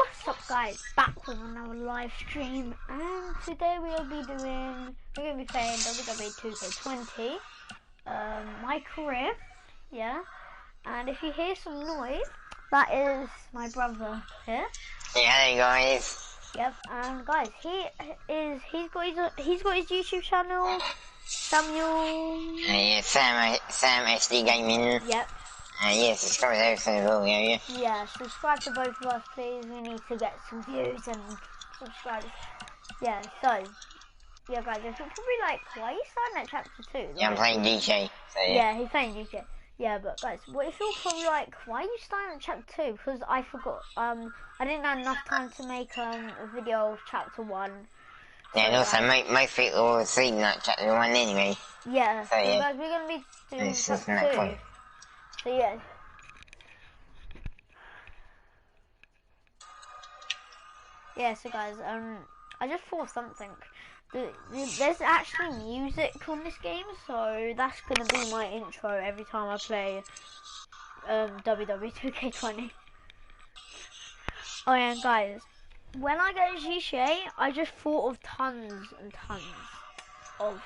What's up guys, back with another live stream, and today we're going to be playing WWE 2K20, my career, yeah, and if you hear some noise, that is my brother here. Yeah, hey guys. Yep, and guys, he's got his YouTube channel, Samuel. Yeah, Sam SD Gaming. Yep. Yeah, subscribe to everything as well, yeah. Yeah, subscribe to both of us, please. We need to get some views and subscribers. Yeah, so yeah, guys, you're probably like, why are you starting at chapter 2? Yeah, I'm playing DJ. So, yeah, he's playing DJ. Yeah, but guys, what if you're probably like, why are you starting at chapter 2? Because I forgot. I didn't have enough time to make a video of chapter 1. Yeah, and also most people have seen that chapter 1 anyway. Yeah, so yeah. guys, we're gonna be doing It's chapter 2. So yeah. Yeah, so guys, I just thought of something. There's actually music on this game, so that's gonna be my intro every time I play WWE 2K20. Oh yeah, and guys, when I get GTA, I just thought of tons and tons of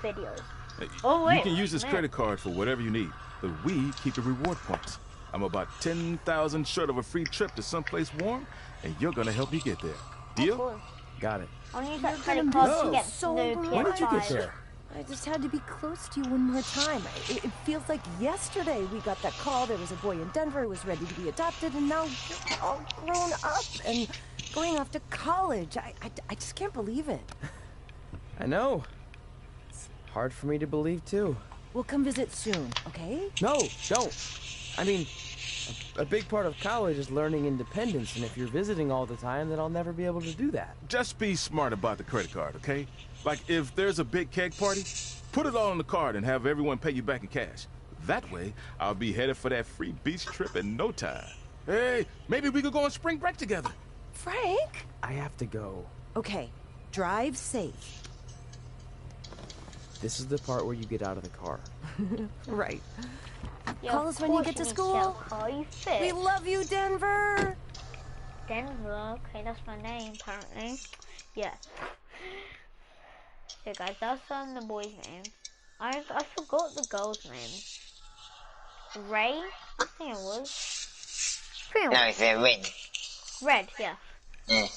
videos. Hey, oh wait, you can use this credit card for whatever you need, but we keep the reward points. I'm about 10,000 short of a free trip to someplace warm, and you're gonna help me get there. Deal? Cool. Got it. I'll use that credit card to get so new PS5. When did you get there? I just had to be close to you one more time. It feels like yesterday we got that call. There was a boy in Denver who was ready to be adopted, and now you're all grown up and going off to college. I just can't believe it. I know. It's hard for me to believe, too. We'll come visit soon, okay? No, don't. I mean, a big part of college is learning independence, and if you're visiting all the time, then I'll never be able to do that. Just be smart about the credit card, okay? Like, if there's a big keg party, put it all on the card and have everyone pay you back in cash. That way, I'll be headed for that free beach trip in no time. Hey, maybe we could go on spring break together. Frank? I have to go. Okay, drive safe. This is the part where you get out of the car. Right. Yeah, call us when you get to school. Are you fit? We love you, Denver. Denver. Okay, that's my name apparently. Yeah. So guys, that's the boy's name. I forgot the girl's name. Ray? I think it was. No, it's Red. Red, yeah. Yeah.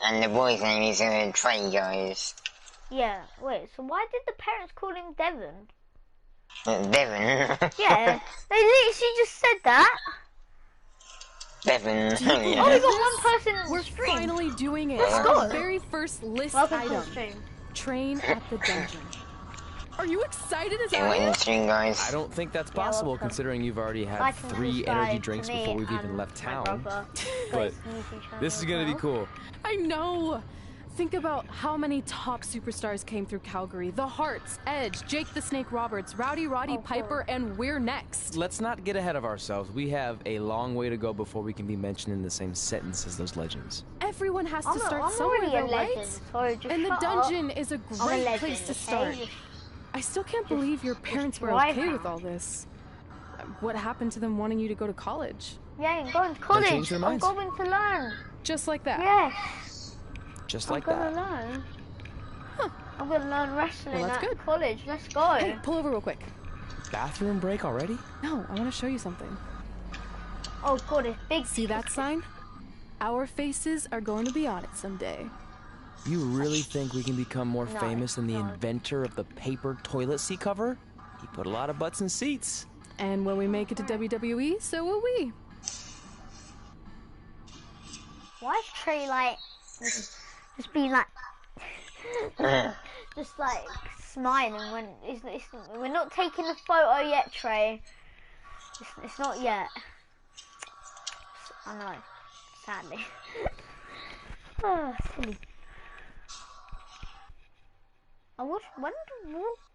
And the boy's name is Trey, guys. Yeah, wait, so why did the parents call him Devon? Devon? Yeah, they literally just said that. Devon. Oh, we got one person in the We're stream. finally doing it. Let's Our go. very first list Welcome to the item. stream. Train at the dungeon. Are you excited as I What in am? the stream, guys? I don't think that's possible, welcome. considering you've already had Like and 3 subscribe energy to drinks me before we've even and left my town. brother. But YouTube channel this is as gonna be well. cool. I know. Think about how many top superstars came through Calgary. The Hearts, Edge, Jake the Snake Roberts, Rowdy Roddy Piper, and we're next. Let's not get ahead of ourselves. We have a long way to go before we can be mentioned in the same sentence as those legends. Everyone has to start I'm somewhere, already a though, right? legend, so just And the shut dungeon up. is a I'm a great legend, place to okay? start. I still can't believe your parents were drive okay now. with all this. What happened to them wanting you to go to college? Yeah, I'm going to change college. their I'm minds. going to learn. Just like that. Yes. Just I'm like gonna that. learn. I'm gonna learn wrestling Well, that's at good. college. Let's go. Hey, pull over real quick. Bathroom break already? No, I want to show you something. Oh god, it's big. See that sign? Our faces are going to be on it someday. You really think we can become more No, famous than the no. inventor of the paper toilet seat cover? He put a lot of butts in seats. And when we make it to WWE, so will we. Why is Trey like just being like just like smiling when we're not taking the photo yet, Trey. It's not yet. I know, sadly. Oh, silly.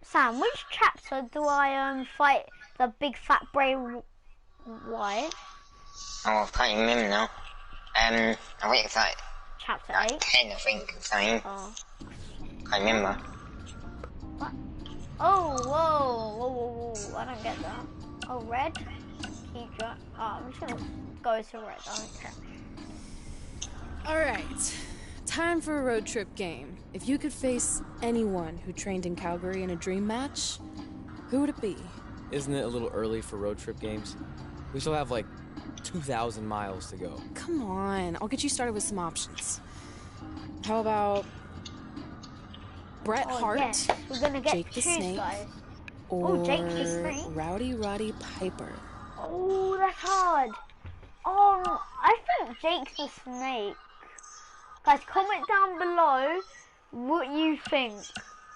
Sam, which chapter do I fight the big fat Bray Wyatt? Oh, I can't remember now. I think it's like Chapter 8. 10, I think, or something. Oh. Can't remember. What? Oh, whoa, whoa, whoa, whoa. I don't get that. Oh, red? teacher. Oh, I'm just gonna go to red. I don't care. All right. Time for a road trip game. If you could face anyone who trained in Calgary in a dream match, who would it be? Isn't it a little early for road trip games? We still have like 2,000 miles to go. Come on, I'll get you started with some options. How about Bret Hart, Yes. We're gonna get Jake the two Snake, guys. or Jake the Snake? Rowdy Roddy Piper? Oh, that's hard. I think Jake the Snake. Guys, comment down below what you think.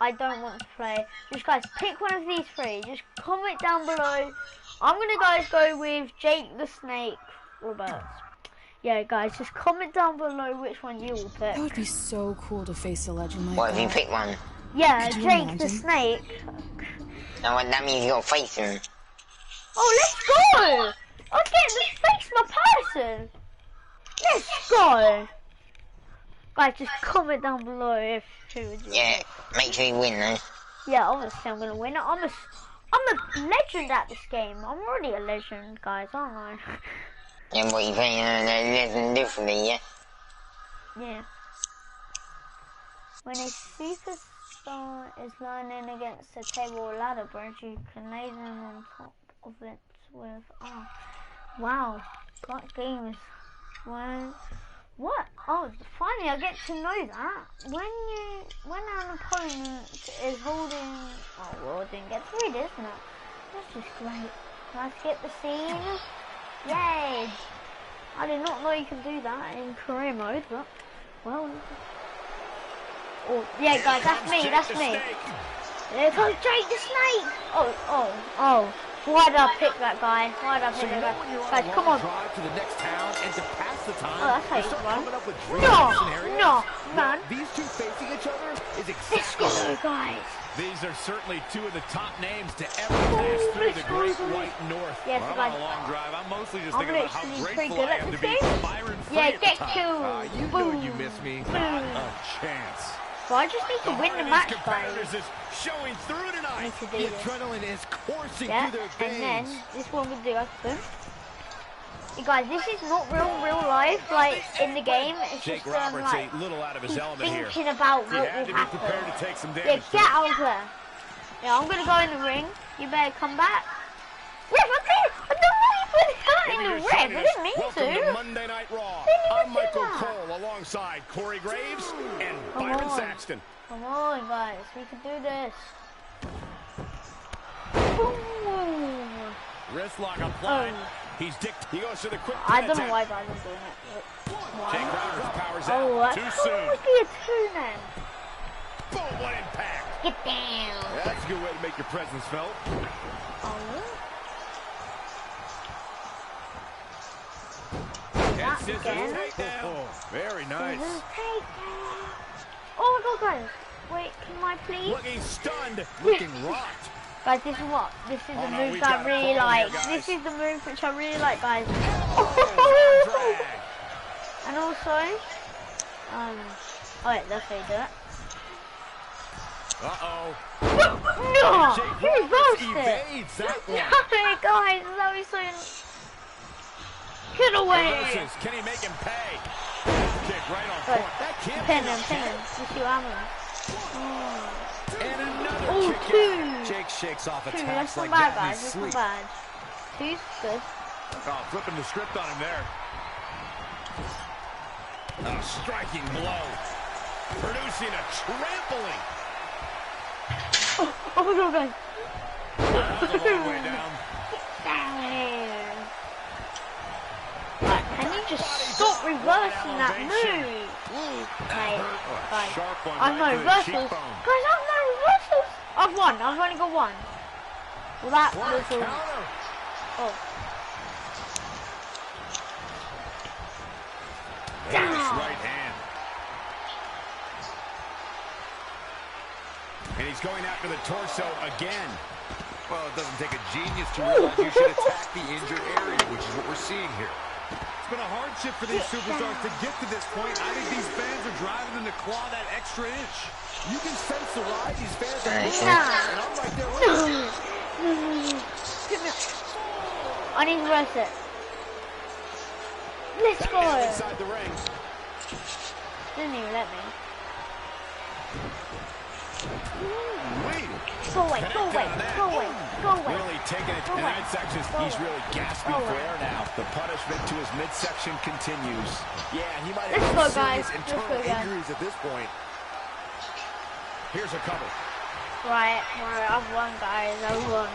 I don't want to play. Just guys, pick one of these three. Just comment down below. I'm gonna go with Jake the Snake Roberts. Yeah, guys, just comment down below which one you will pick. That would be so cool to face a legend like What, that. if you pick one? Yeah, Could you Jake imagine? the Snake. Now what, that means you gotta face him. Oh, let's go! I'm getting to face my person. Let's go. Guys, just comment down below if who would you Yeah, pick. make sure you win though. Yeah, obviously I'm gonna win. I'm a legend at this game. I'm already a legend, guys, aren't I? Yeah, what you think, there's differently, yeah? Yeah. When a superstar is learning against a table or ladder bridge, you can lay them on top of it with. Oh, wow, that game is. What? Oh, finally I get to know that. When an opponent is holding. Oh, well, it didn't get to read, isn't it? That's just great. Can I skip the scene? Yay! I did not know you could do that in career mode, but well. Oh, yeah, guys, that's me. That's me. Here comes Jake the Snake. Oh. Why did I pick that guy? Why did I pick that guy? Guys, come on. Drive to the next town and to pass the time. Oh, that's how you start run. coming up with dream No, scenarios. man. These two facing each other is Let's go, exceptional. guys. These are certainly two of the top names to ever pass through the Great White North. Yes, well, I'm guys. on a long drive. I'm mostly just I'm thinking about how literally pretty grateful good I at am this to be game. Byron Free Yeah, at the get top. killed. You know you miss me. Not a chance. So I just need to win the match, guys. Is showing through tonight. I need to do The this. adrenaline is coursing Yeah, through their and then veins. this one will do. Boom. You guys, this is not real life, like in the game. It's Jake just Roberts like a little out of his he's element here. thinking about He what had will to be prepared happen. to take some Yeah, damage. get out of there. Yeah, I'm gonna go in the ring. You better come back. Ref, I don't know you put that in the ref. I didn't mean Welcome to to. Monday Night Raw. Didn't even I'm do Michael that. Cole alongside Corey Graves and Come Byron on. Saxton. Come on, guys. We can do this. Boom. Wrist lock applied. Oh. He goes to the quick I pin don't know attempt. why guys are doing it. But Jake why? Roberts powers Oh, out. that's Too soon. cool. Be a two then. Boom, what impact. Get down. That's a good way to make your presence felt. Oh. That's his again. takedown. Very nice. Oh my god, guys. Wait, can I please? Looking stunned. Looking rocked. Guys, this is what? This is the no, move we've that I got a really problem here, like. guys. This is the move which I really like, guys. Drag. And also, oh wait, that's how you do it. Uh-oh. No! Jake He Roberts reversed it! evades that one. No, guys, that was so... Get away! Reverses. Can he make him pay? Kick right on Good. point. That can't Pin be him, a pin him. count. You see what happens? And another Oh, kick out. two! Jake shakes off Two, attacks that's not like bad, that in guys, his that's not sleep. bad. Two's good. Oh, flipping the script on him there. A striking blow. Producing a trampoline. Oh my god, guys. That was a long way down. Down. Right, can you just stop reversing that move? Mate, guys. Sharp one I've no right to the reversals. cheekbone. Guys, I've no reversals. I've won. I've only got one. Well, that What a was all. counter. Oh. Nice right hand. And he's going after the torso again. Well, it doesn't take a genius to realize you should attack the injured area, which is what we're seeing here. It's been a hardship for these superstars to get to this point. I think these fans are driving them to claw that extra inch. You can sense the ride these fans are moving, and I'm right there with you. I need to reverse it. Let's go. Inside the ring. Didn't even let me. Wait. Go away, go away, go away, go away. Really taking it to Go the away. midsection. Go He's away. really gasping Go for away. air now. The punishment to his midsection continues. Yeah, he might Let's have go, serious guys. Let's internal go, guys. injuries at this point. Here's a cover. Right, I've won, guys. I've won.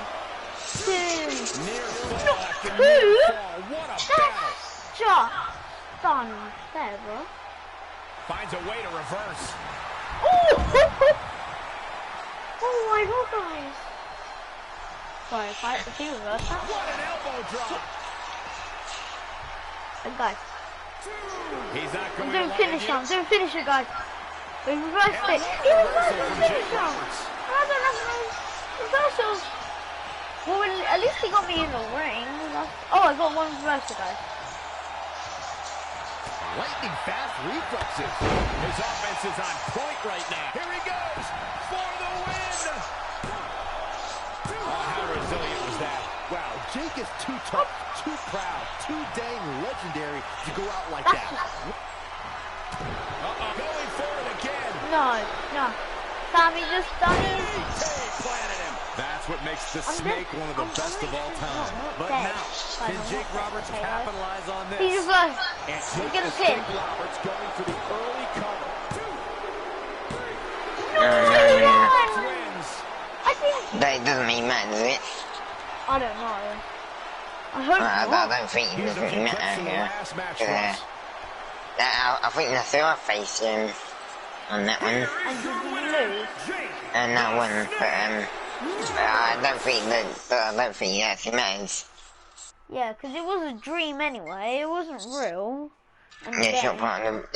Two. Near fall after Two? near fall. What a battle. That's just done there, bro. Finds a way to reverse. Oh! Oh my god, guys. Sorry, if he reversed that. What an elbow drop. And guys, He's not I'm going doing to finish let I'm doing finish it, guys. We reversed it. He reversed the finish him. I don't have no reversals. Well, at least he got me in the ring. Oh, I got one reversal, guys. Lightning fast reflexes. His offense is on point right now. Here he goes for the win. Oh, how resilient was that? Wow, Jake is too tough, too proud, too dang legendary to go out like that. Going for it again. No. Sammy just done it. Planted him. That's what makes the I'm snake dead. one of the I'm best of all time. But dead. now, Guys, can I'm Jake not dead, Roberts okay, guys? capitalize on this? He reversed. And He's take gonna the pin. Jake Roberts going for the early cover. Twins. I think. That doesn't mean matter, does it? I don't know. I hope I not. don't think it Here's a doesn't few clips matter from the here. last match, Uh, Ross. I think that's the other face on that one. And did you lose? And that one, but I don't think it actually matters. Yeah, because it was a dream anyway. It wasn't real. And Yeah, it's not then- part of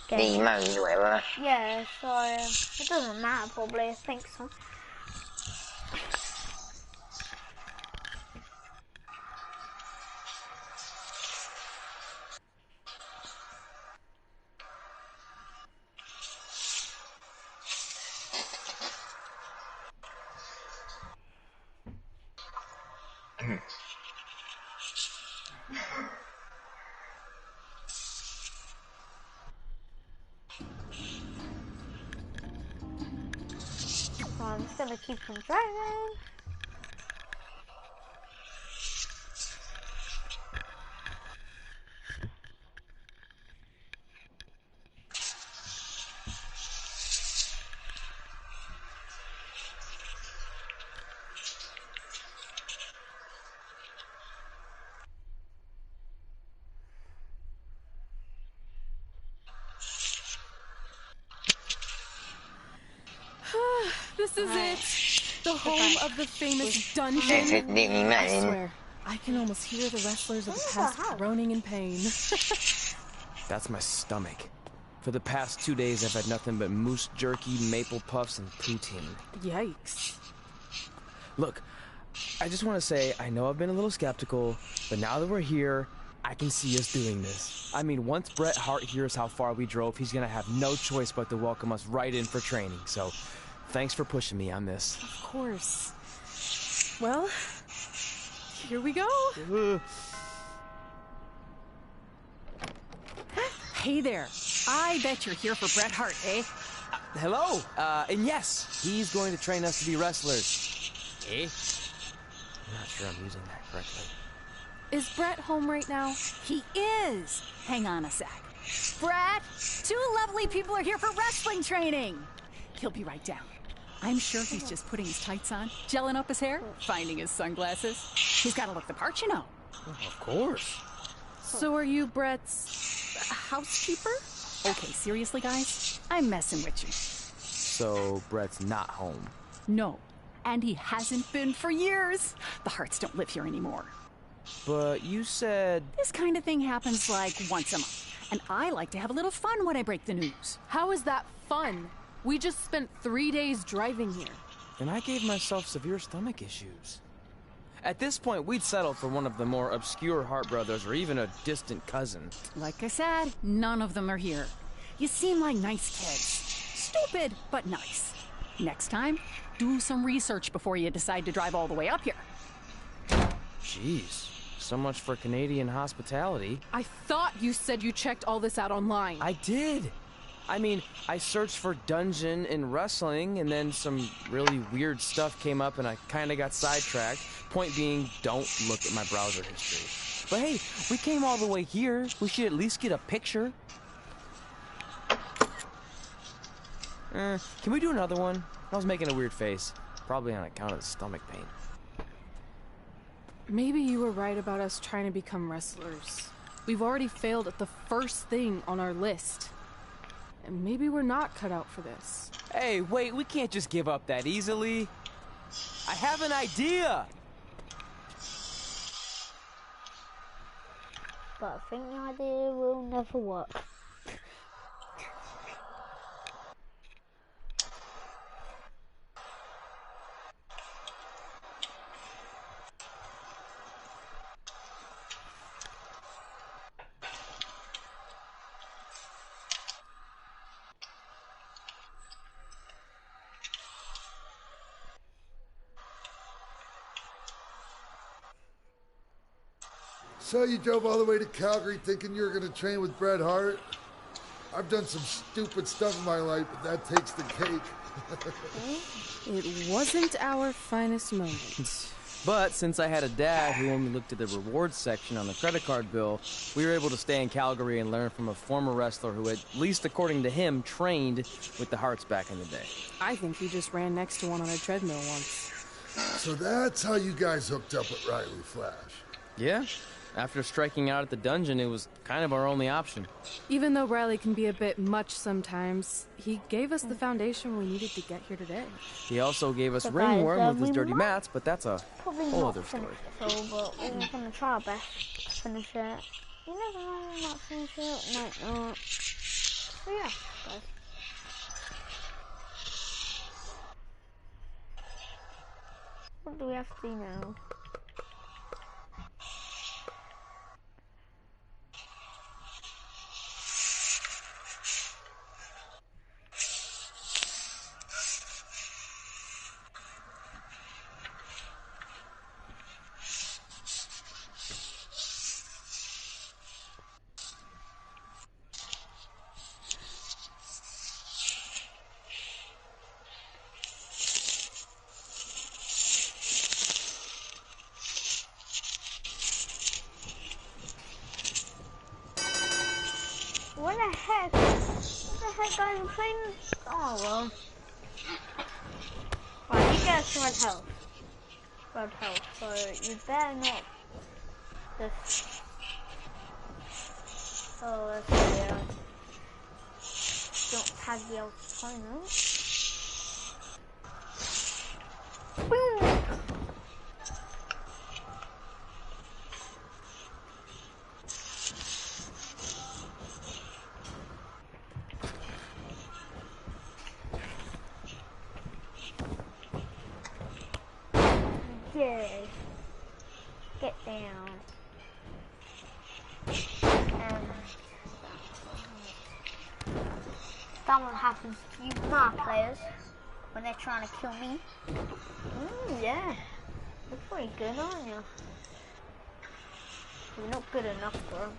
the mode or whatever. Yeah, so it doesn't matter probably. I think so. So I'm just gonna keep on driving. This is it. The home of the famous If dungeon. it didn't I matter. swear, I can almost hear the wrestlers of the What past the hell? groaning in pain. That's my stomach. For the past 2 days, I've had nothing but moose jerky, maple puffs, and poutine. Yikes. Look, I just want to say, I know I've been a little skeptical, but now that we're here, I can see us doing this. I mean, once Bret Hart hears how far we drove, he's gonna have no choice but to welcome us right in for training. So, thanks for pushing me on this. Of course. Well, here we go. Hey there. I bet you're here for Bret Hart, eh? Hello, and yes, he's going to train us to be wrestlers. Eh? I'm not sure I'm using that correctly. Is Bret home right now? He is. Hang on a sec. Brad, two lovely people are here for wrestling training. He'll be right down. I'm sure he's just putting his tights on, gelling up his hair, finding his sunglasses. He's got to look the part, you know. Of course. So are you Bret's housekeeper? Okay, seriously, guys? I'm messing with you. So, Bret's not home. No, and he hasn't been for years. The Harts don't live here anymore. But you said... This kind of thing happens like once a month, and I like to have a little fun when I break the news. How is that fun? We just spent 3 days driving here. And I gave myself severe stomach issues. At this point, we'd settle for one of the more obscure Hart brothers or even a distant cousin. Like I said, none of them are here. You seem like nice kids. Stupid, but nice. Next time, do some research before you decide to drive all the way up here. Jeez. So much for Canadian hospitality. I thought you said you checked all this out online. I did. I mean, I searched for dungeon in wrestling, and then some really weird stuff came up, and I kind of got sidetracked. Point being, don't look at my browser history. But hey, we came all the way here. We should at least get a picture. Can we do another one? I was making a weird face. Probably on account of the stomach pain. Maybe you were right about us trying to become wrestlers. We've already failed at the first thing on our list. And maybe we're not cut out for this. Hey, wait, we can't just give up that easily. I have an idea! But I think the idea will never work. So you drove all the way to Calgary thinking you were going to train with Bret Hart? I've done some stupid stuff in my life, but that takes the cake. It wasn't our finest moment. But since I had a dad who only looked at the rewards section on the credit card bill, we were able to stay in Calgary and learn from a former wrestler who, at least according to him, trained with the Harts back in the day. I think he just ran next to one on a treadmill once. So that's how you guys hooked up with Riley Flash. Yeah. After striking out at the dungeon, it was kind of our only option. Even though Riley can be a bit much sometimes, he gave us the foundation we needed to get here today. He also gave us But ring guys, worm with his we dirty might mats, but that's a Probably whole not other story. finish it all, but we're going to try our best to finish it. You never know, we might finish it, might not. So yeah, guys. What do we have to do now? What the heck? What the heck, guys? I'm playing. Oh well. Right, you guys red health. Red health. So you better not. Just. Oh, let's see. Don't tag the opponent. Boom! Yes. Get down. That one happens to you, my players, when they're trying to kill me. Yeah. You're pretty good, aren't you? You're not good enough, bro.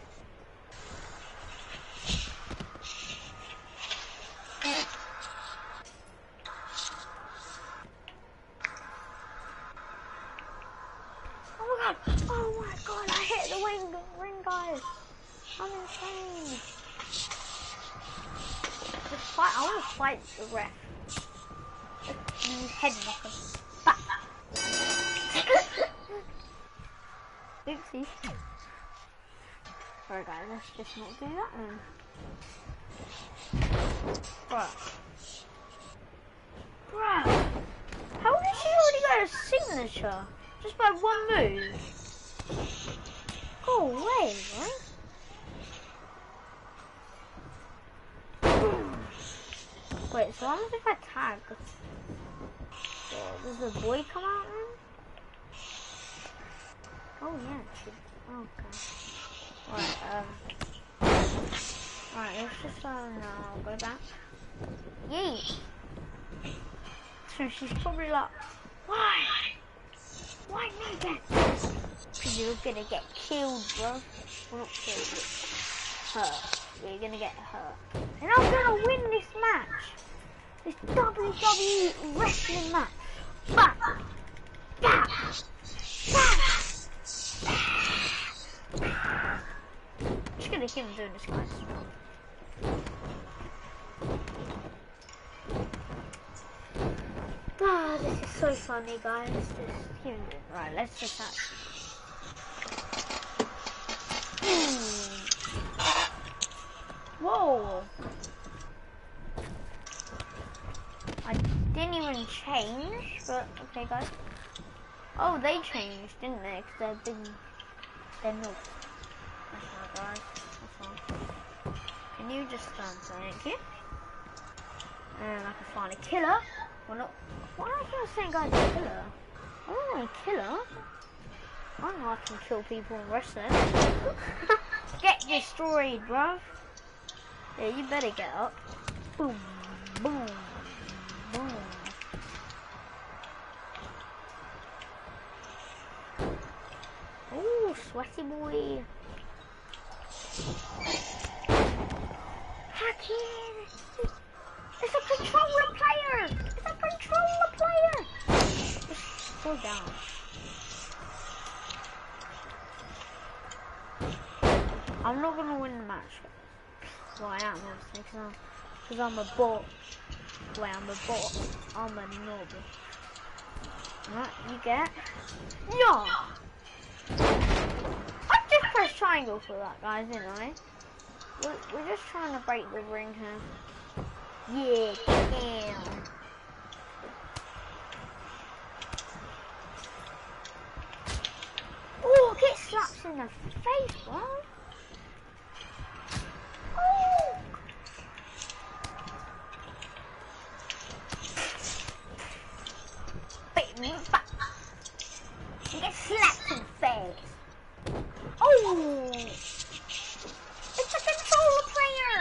Oh my god, I hit the ring, guys. I'm insane. I want to fight the ref. Head knock him. Oopsie. Alright guys, let's just not do that then. Bruh. How did she already get a signature? Just by one move? Go away, right? Wait, so what if I tag? Does the boy come out then? Oh yeah, okay. Alright, let's just now go back. Yay! So she's probably like, why? Why me then? Because you're gonna get killed, bro. Well, not killed, but hurt. You're gonna get hurt. And I'm gonna win this match. This WWE wrestling match. Bam! Bam! Bam! Just gonna keep doing this, guys. Ah, this is so funny, guys. Just keep doing it. Right, let's just actually. Whoa! I didn't even change, but okay, guys. Oh, they changed, didn't they? Because they're not. That's fine, guys. That's fine. Can you just thank you? And I can find a killer. Well, not. Why am I saying, guys, a killer? I'm not a killer. I know I can kill people in wrestling. Get destroyed, bruv. Yeah, you better get up. Boom, boom, boom. Ooh, sweaty boy. Hacking. It's a controller player. It's a controller player. Just go down. I'm not gonna win the match. Well, I am, obviously, because I'm a bot. Well, I'm a bot. I'm a noob. Right, you get? Yeah! I just pressed triangle for that, guys, didn't I? We're just trying to break the ring here. Yeah, damn. Oh, get slaps in the face, bro. Oh! Bit me back. You get slapped in the face. Oh! It's a controller player!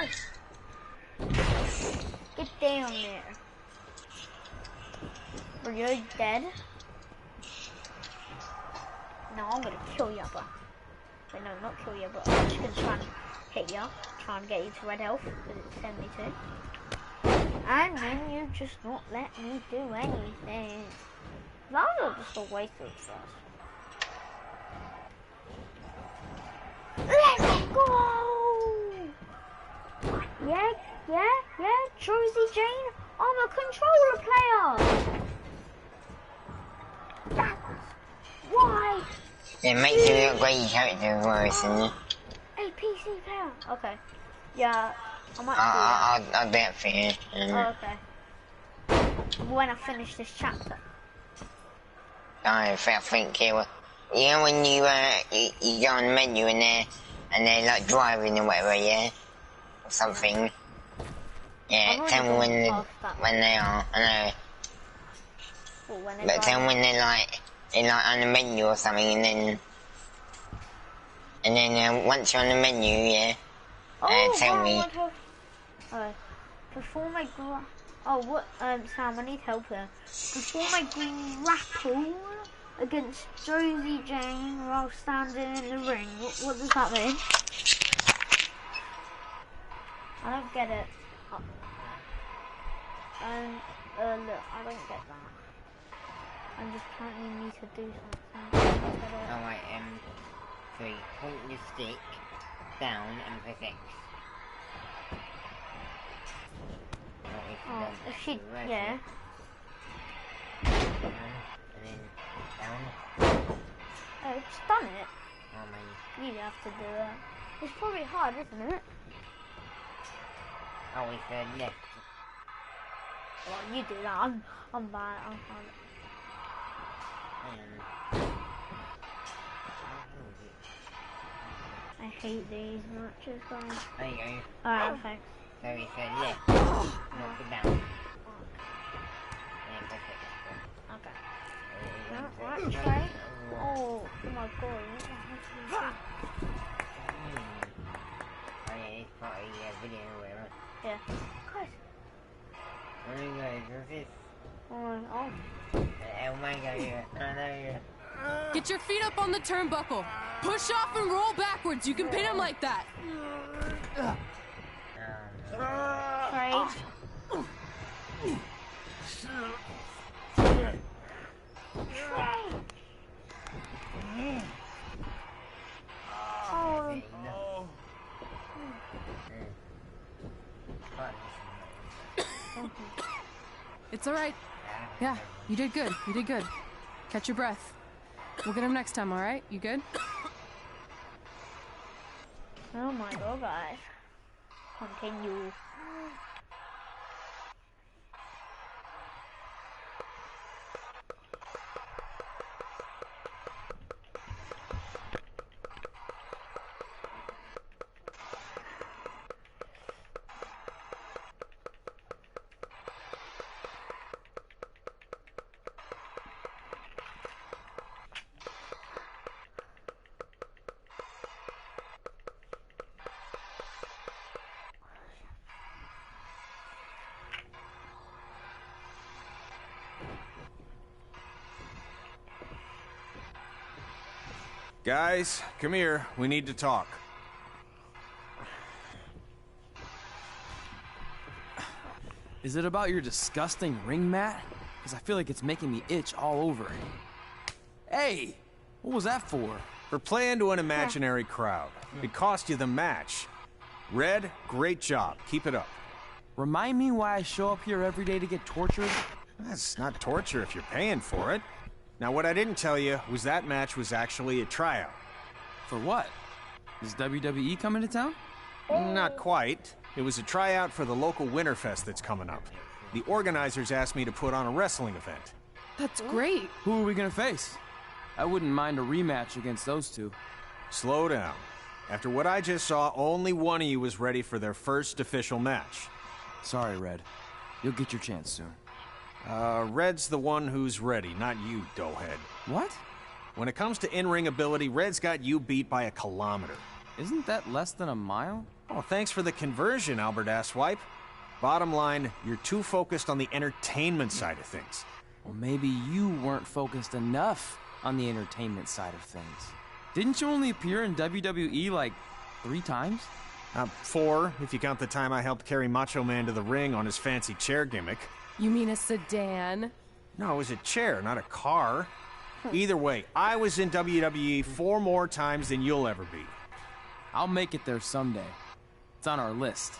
Get down there. Are you dead? No, I'm gonna kill you, but... Wait, no, not kill you, but I'm just gonna try and hit you. Trying to get you to red health, because it's 72. And then you just not let me do anything. That was just a waste of trust. Let's go! Yeah, Josie Jane, I'm a controller player! That's why! It makes you look like your character worse, isn't it? Hey, PC player. Okay. Yeah, I might I'll do it for you. Oh, okay. When I finish this chapter. I think you know when you go on the menu in there and they're like driving or whatever, yeah? Or something. Yeah, tell me when they are, I know. Well, But tell me when they're like on the menu or something and then once you're on the menu, yeah, tell me. Before my what, Sam, I need help here. Before my grapple against Josie Jane while standing in the ring, what does that mean? I don't get it. Look, I don't get that. I just apparently need to do something. Alright, so you point your stick down and press X. Oh, if she, yeah. And then down. Oh, it's done it. Oh man. You have to do it. It's probably hard, isn't it? Oh, it's left. Well, you do that. I'm bad. I'm fine. I hate these matches, guys. There you go. Alright, thanks. So it's left. Knock it down. Yeah, press it. Okay. Right, straight. Oh my god. Oh yeah, it's part of the video or whatever. Yeah. Guys. There you go, what's this? Oh. Oh my god, yeah. I know, yeah. Get your feet up on the turnbuckle. Push off and roll backwards. You can pin him like that. Right. It's all right. Yeah, you did good. You did good. Catch your breath. We'll get him next time, all right? You good? Oh my god, guys. Continue. Guys, come here. We need to talk. Is it about your disgusting ring mat? Because I feel like it's making me itch all over. Hey, what was that for? For playing to an imaginary crowd. It cost you the match. Red, great job. Keep it up. Remind me why I show up here every day to get tortured? That's not torture if you're paying for it. Now, what I didn't tell you was that match was actually a tryout. For what? Is WWE coming to town? Not quite. It was a tryout for the local Winterfest that's coming up. The organizers asked me to put on a wrestling event. That's great. Who are we gonna face? I wouldn't mind a rematch against those two. Slow down. After what I just saw, only one of you was ready for their first official match. Sorry, Red. You'll get your chance soon. Red's the one who's ready, not you, doughhead. What? When it comes to in-ring ability, Red's got you beat by a kilometer. Isn't that less than a mile? Oh, thanks for the conversion, Albert Asswipe. Bottom line, you're too focused on the entertainment side of things. Well, maybe you weren't focused enough on the entertainment side of things. Didn't you only appear in WWE like 3 times? 4, if you count the time I helped carry Macho Man to the ring on his fancy chair gimmick. You mean a sedan? No, it was a chair, not a car. Either way, I was in WWE 4 more times than you'll ever be. I'll make it there someday. It's on our list.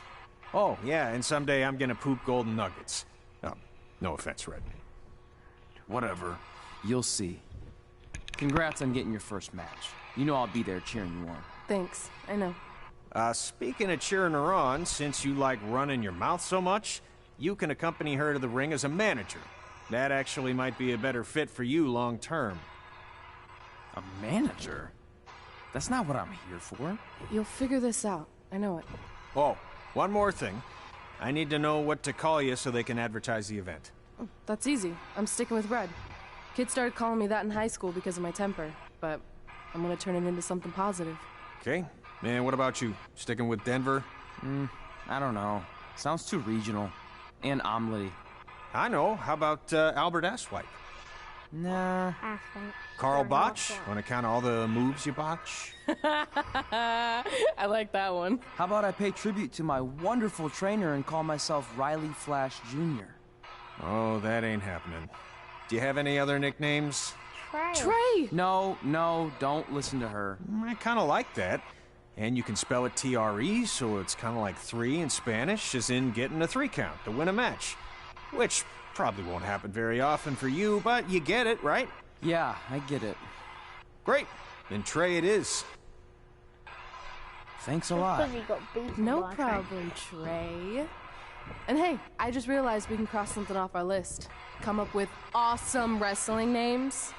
Oh, yeah, and someday I'm gonna poop golden nuggets. Oh, no offense, Red. Whatever. You'll see. Congrats on getting your first match. You know I'll be there cheering you on. Thanks. I know. Speaking of cheering her on, since you like running your mouth so much, you can accompany her to the ring as a manager. That actually might be a better fit for you long term. A manager? That's not what I'm here for. You'll figure this out. I know it. Oh, one more thing. I need to know what to call you so they can advertise the event. That's easy. I'm sticking with Red. Kids started calling me that in high school because of my temper, but I'm gonna turn it into something positive. Okay. Man, what about you? Sticking with Denver? I don't know. Sounds too regional. And omelette. I know. How about Albert Asswipe? Nah. Carl Botch? On account of all the moves you botch? I like that one. How about I pay tribute to my wonderful trainer and call myself Riley Flash Jr.? Oh, that ain't happening. Do you have any other nicknames? Trey! No, don't listen to her. I kind of like that. And you can spell it T-R-E, so it's kind of like 3 in Spanish, as in getting a 3 count to win a match. Which probably won't happen very often for you, but you get it, right? Yeah, I get it. Great. Then Trey it is. Thanks a lot. No problem, Trey. And hey, I just realized we can cross something off our list. Come up with awesome wrestling names.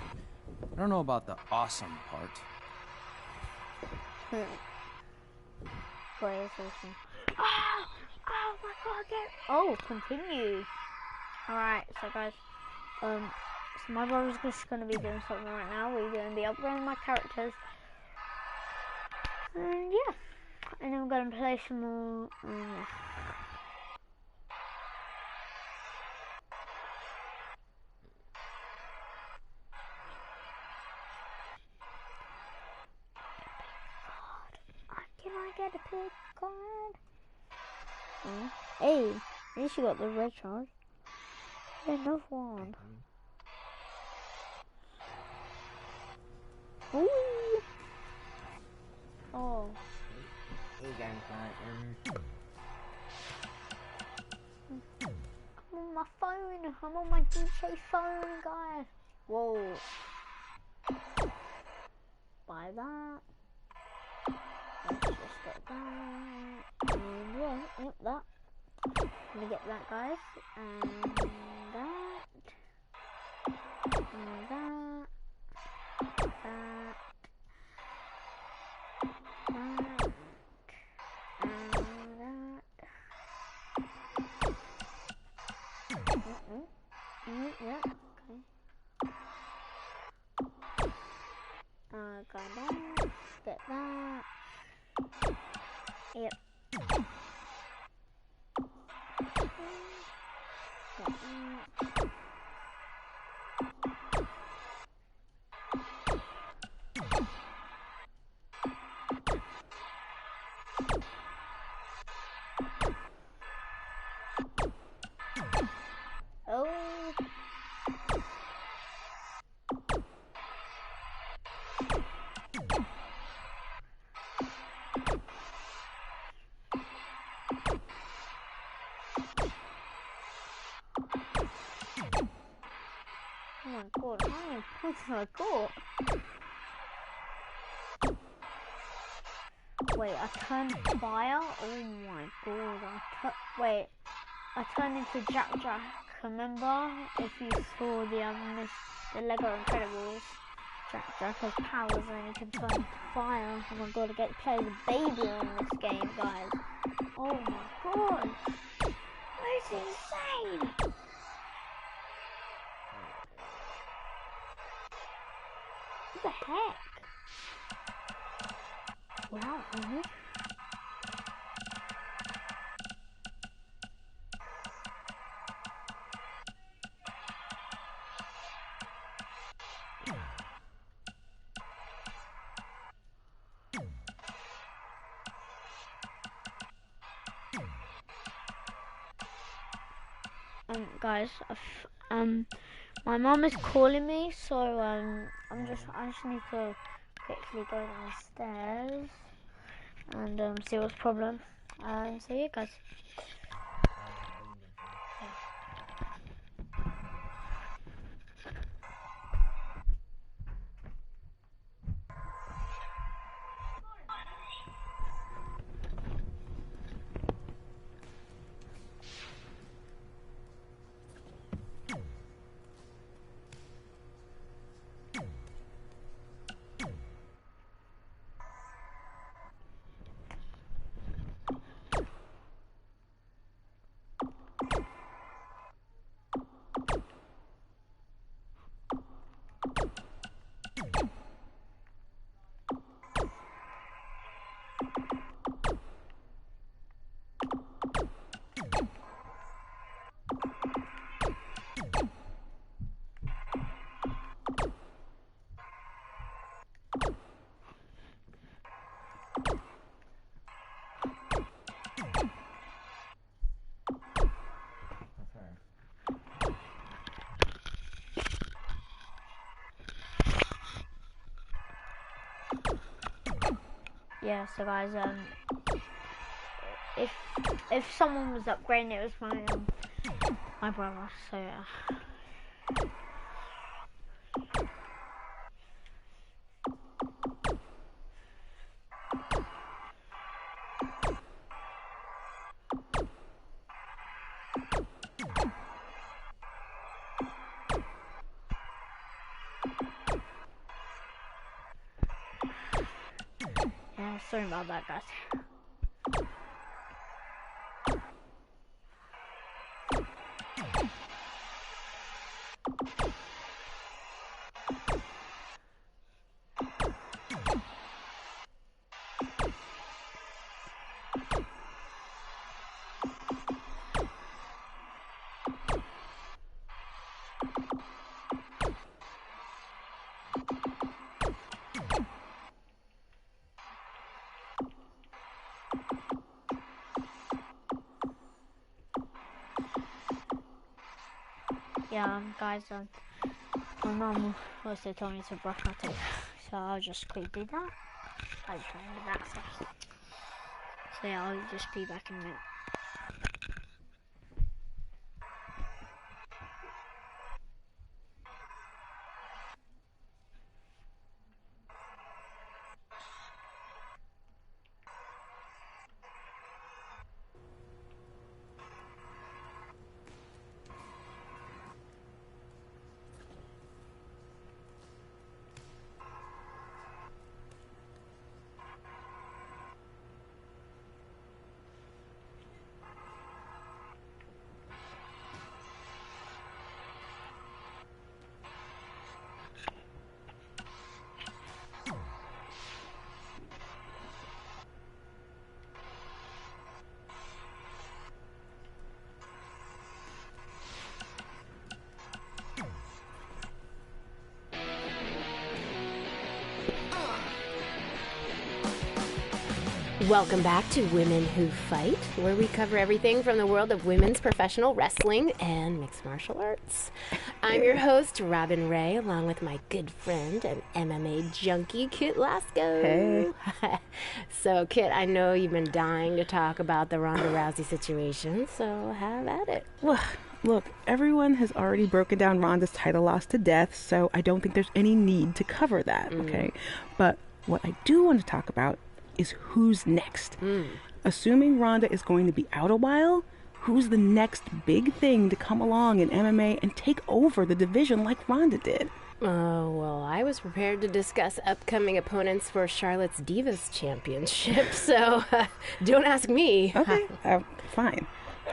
I don't know about the awesome part. Oh my god, oh, continue. Alright, so guys, so my brother's just gonna be doing something right now. We're gonna be upgrading my characters. And yeah. And then we're gonna play some more Hey, at least you got the red charge. Hey, another one. Ooh. Oh. Here you go, Clyde. I'm on my phone. I'm on my DJ phone, guys. Whoa. Buy that. Let's just get that. And yeah, yep, that. Let me get that, guys. And that. And that. That. That. And that. Yeah, okay. Got that. Get that. Yep. Oh. Oh my god, how many points have I got? Wait, I turned fire? Oh my god, wait, I turned into Jack Jack, remember? If you saw the Lego Incredibles, Jack has powers and he can turn into fire. Oh my god, I get to play as a baby on this game, guys. Oh my god, that's insane! What the heck? Wow, really? Guys, my mum is calling me, so I just need to quickly go downstairs and see what's the problem. So yeah, guys. Yeah, so guys, if someone was upgrading, it was my brother. So yeah. Yeah, sorry about that, guys. Yeah, guys, my mum also told me to brush my teeth, so I'll just quickly do that. I just remember that stuff. So yeah, I'll just be back in a minute. Welcome back to Women Who Fight, where we cover everything from the world of women's professional wrestling and mixed martial arts. I'm your host, Robin Ray, along with my good friend and MMA junkie, Kit Lasco. Hey. So, Kit, I know you've been dying to talk about the Ronda Rousey situation, so have at it. Look, everyone has already broken down Ronda's title loss to death, so I don't think there's any need to cover that, okay? But what I do want to talk about is who's next. Assuming Ronda is going to be out a while, who's the next big thing to come along in MMA and take over the division like Ronda did? Oh, well, I was prepared to discuss upcoming opponents for Charlotte's Divas Championship, so don't ask me. Okay, fine.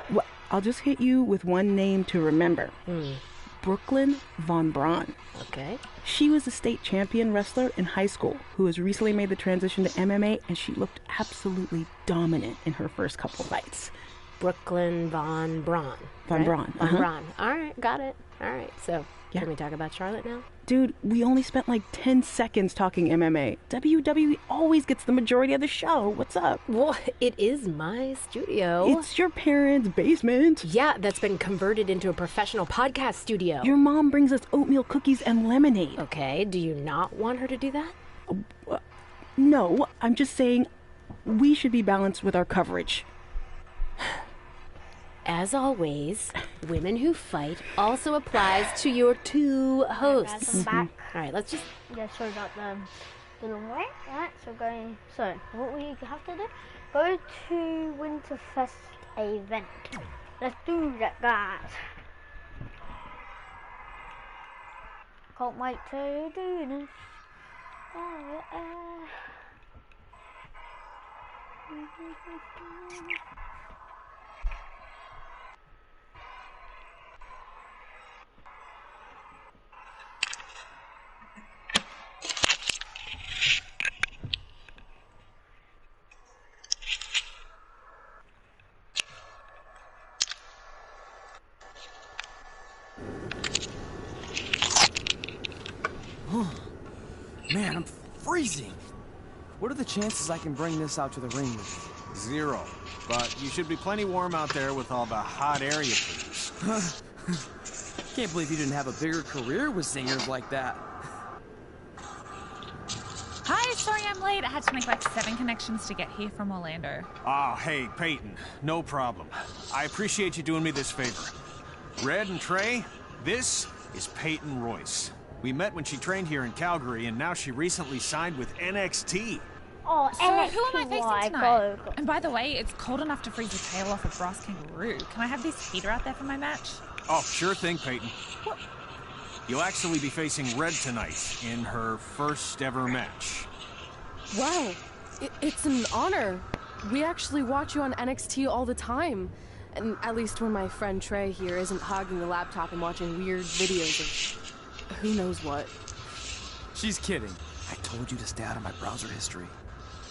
Well, I'll just hit you with one name to remember. Brooklyn Von Braun. Okay. She was a state champion wrestler in high school who has recently made the transition to MMA, and she looked absolutely dominant in her first couple fights. Brooklyn Von Braun. Von Braun. Von Braun. All right, got it. All right, so can we talk about Charlotte now? Dude, we only spent like 10 seconds talking MMA. WWE always gets the majority of the show. What's up? Well, it is my studio. It's your parents' basement. Yeah, that's been converted into a professional podcast studio. Your mom brings us oatmeal cookies and lemonade. Okay, do you not want her to do that? No, I'm just saying we should be balanced with our coverage. As always, Women Who Fight also applies to your two hosts. I'm back. All right, let's just... Yeah, sorry about the long wait. Right, so what we have to do? Go to Winterfest event. Let's do that, guys. Can't wait to do this. Man, I'm freezing. What are the chances I can bring this out to the ring with me? 0. But you should be plenty warm out there with all the hot air you produce. Can't believe you didn't have a bigger career with singers like that. Hi, sorry I'm late. I had to make like 7 connections to get here from Orlando. Oh, hey, Peyton. No problem. I appreciate you doing me this favor. Red and Trey, this is Peyton Royce. We met when she trained here in Calgary, and now she recently signed with NXT. Oh, So who am I facing tonight? Go. And by the way, it's cold enough to freeze the tail off a brass kangaroo. Can I have this heater out there for my match? Oh, sure thing, Peyton. What? You'll actually be facing Red tonight in her first ever match. Wow, it's an honor. We actually watch you on NXT all the time. And at least when my friend Trey here isn't hogging the laptop and watching weird videos of who knows what. She's kidding. I told you to stay out of my browser history.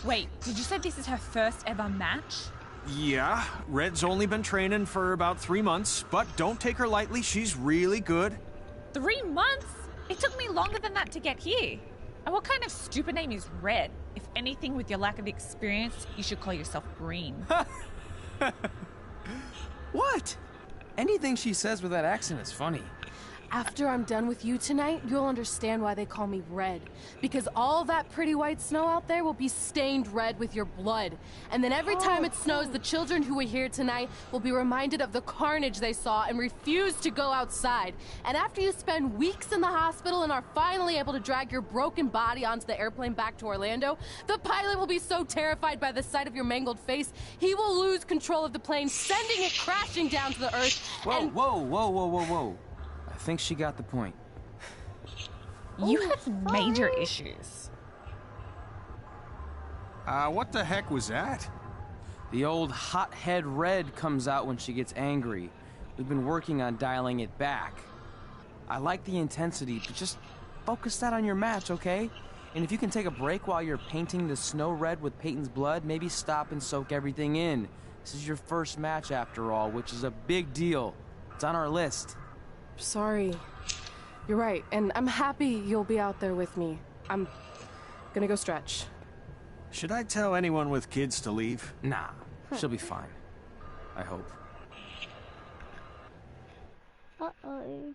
Wait, did you say this is her first ever match? Yeah, Red's only been training for about 3 months, but don't take her lightly, she's really good. 3 months? It took me longer than that to get here. And what kind of stupid name is Red? If anything, with your lack of experience, you should call yourself Green. What? Anything she says with that accent is funny. After I'm done with you tonight, you'll understand why they call me Red. Because all that pretty white snow out there will be stained red with your blood. And then every time it snows, the children who were here tonight will be reminded of the carnage they saw and refuse to go outside. And after you spend weeks in the hospital and are finally able to drag your broken body onto the airplane back to Orlando, the pilot will be so terrified by the sight of your mangled face, he will lose control of the plane, sending it crashing down to the earth. Whoa. I think she got the point. You have major issues. What the heck was that? The old hothead Red comes out when she gets angry. We've been working on dialing it back. I like the intensity, but just focus that on your match, okay? And if you can take a break while you're painting the snow red with Peyton's blood, maybe stop and soak everything in. This is your first match after all, which is a big deal. It's on our list. Sorry. You're right, and I'm happy you'll be out there with me. I'm gonna go stretch. Should I tell anyone with kids to leave? Nah, she'll be fine. I hope. Uh-oh.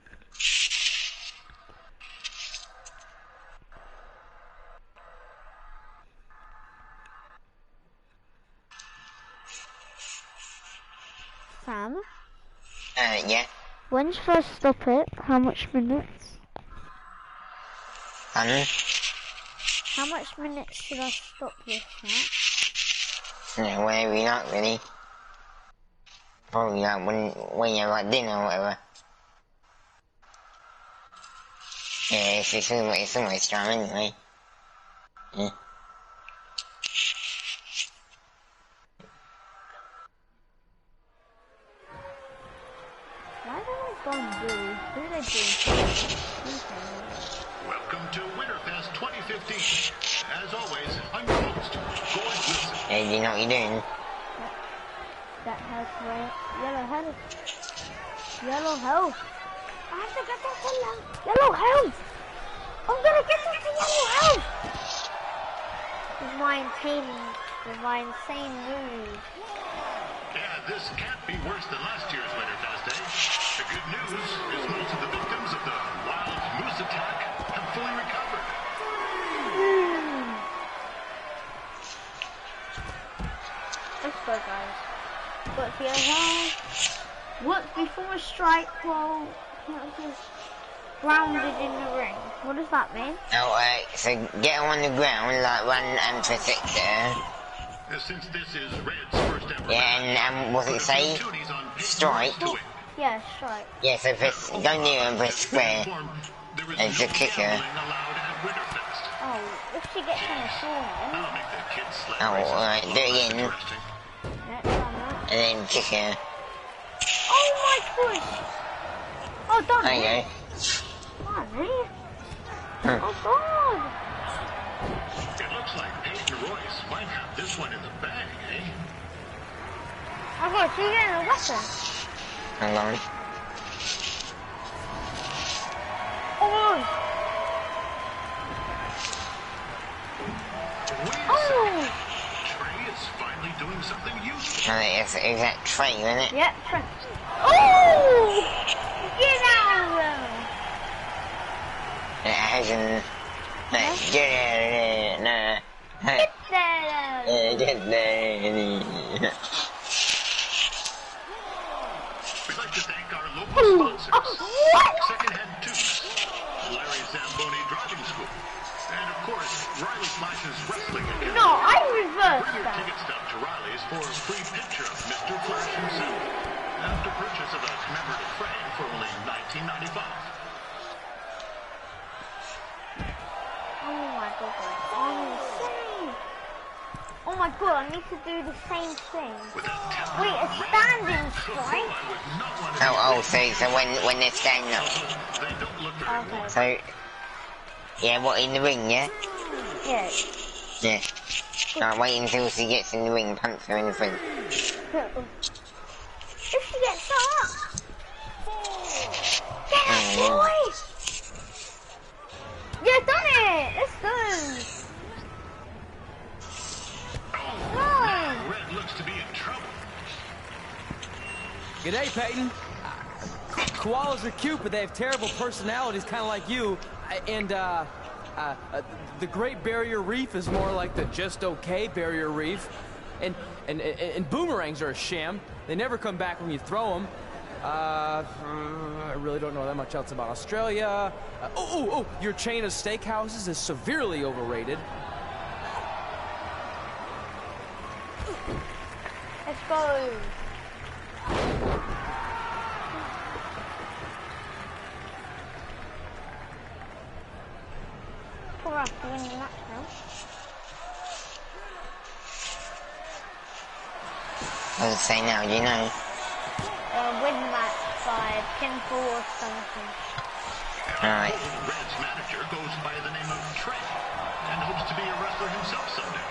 Sam? Yeah. When should I stop it? How much minutes? How much minutes should I stop this at? Yeah, whenever you like, really. Probably like when you're like dinner or whatever. Yeah, it's almost time anyway. Yeah. Why don't I go blue? Who do they do? Welcome to Winterfest 2015. As always, I'm your host, Gordon Wilson. Hey, you know what you're doing? That has red, yellow health. Yellow health. I have to get that yellow health. I'm gonna get that yellow health. With my insane move. Yeah, this can't be worse than last year's Winterfest, eh? The good news is most of the victims of the wild moose attack have fully recovered. Let's go, guys. Got the other. What before a strike while just grounded in the ring? What does that mean? Oh, so get on the ground, like run and protect her. Since this is Red's first ever Yeah, and what's it say? Strike. Yeah, strike. Yeah, so press, go near and press square. And to kick her. Oh, if she gets on the floor, Oh, alright, do it again. And then kick her. oh my gosh! Oh, done There you it. go. Come on, man. Oh god! It looks like Peyton Royce might have this one in the bag, eh? Oh god, she's getting a weapon. Hang on. Oh! Oh! Trey is finally doing something useful. Is that Trey, isn't it? Yep, Trey. Oh! Get out of there! It hasn't... Get there! Get there! We'd like to thank our local sponsors. What? Secondhand Toots, Larry Zamboni Driving School, and of course, Riley Flash's Wrestling Academy. No, I reversed Bring your that. ticket stub to Riley's for a free picture of Mr. Flash himself. After purchase of a commemorative frame for only $19.95. Oh my god, guys. I'm insane. Oh my god, I need to do the same thing. Wait, a standing strike? Oh, so when they're standing up. Okay. So, yeah, what, in the ring, yeah? Yeah. Yeah. Alright, wait until she gets in the ring, punch her in the face. If she gets up! Get up, boy! Yeah, done it! Let's go! No! Red looks to be in trouble. G'day, Peyton. Koalas are cute, but they have terrible personalities, kind of like you. And, the Great Barrier Reef is more like the just okay Barrier Reef. And boomerangs are a sham. They never come back when you throw them. I really don't know that much else about Australia. Your chain of steakhouses is severely overrated. Let's go. Poor us to win the match now. What does it say now, do you know? Win the match by pinfall or something. Alright. Red's manager goes by the name of Trey and hopes to be a wrestler himself someday.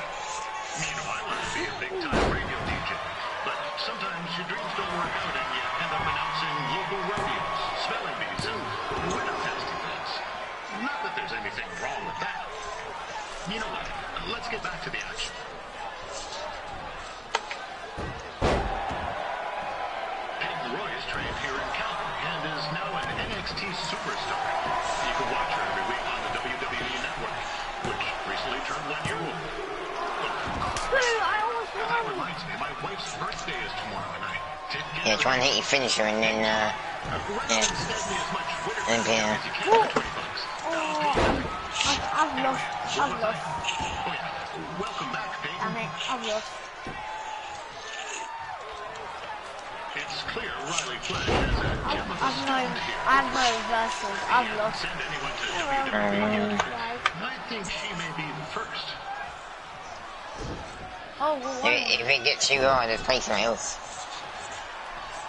You know, I want to be a big-time radio DJ, but sometimes your dreams don't work out and you end up announcing local rodeos, spelling bees, and winter fest events. Not that there's anything wrong with that. You know what? Let's get back to the action. Roy's trained here in Calgary and is now an NXT superstar. You can watch her every week on the WWE Network, which recently turned 1 year old. That reminds me, my wife's birthday is tomorrow night. Yeah, try and hit your finisher and then, yeah. And then, I've lost. Oh yeah, welcome back, Peyton. Damn it, I've lost. It's clear Riley Flash has a gem of a stand here. I've no reversals. I've lost. Send anyone to WWE. I think she may be the first. Oh, well, if it gets too hard, just play something else.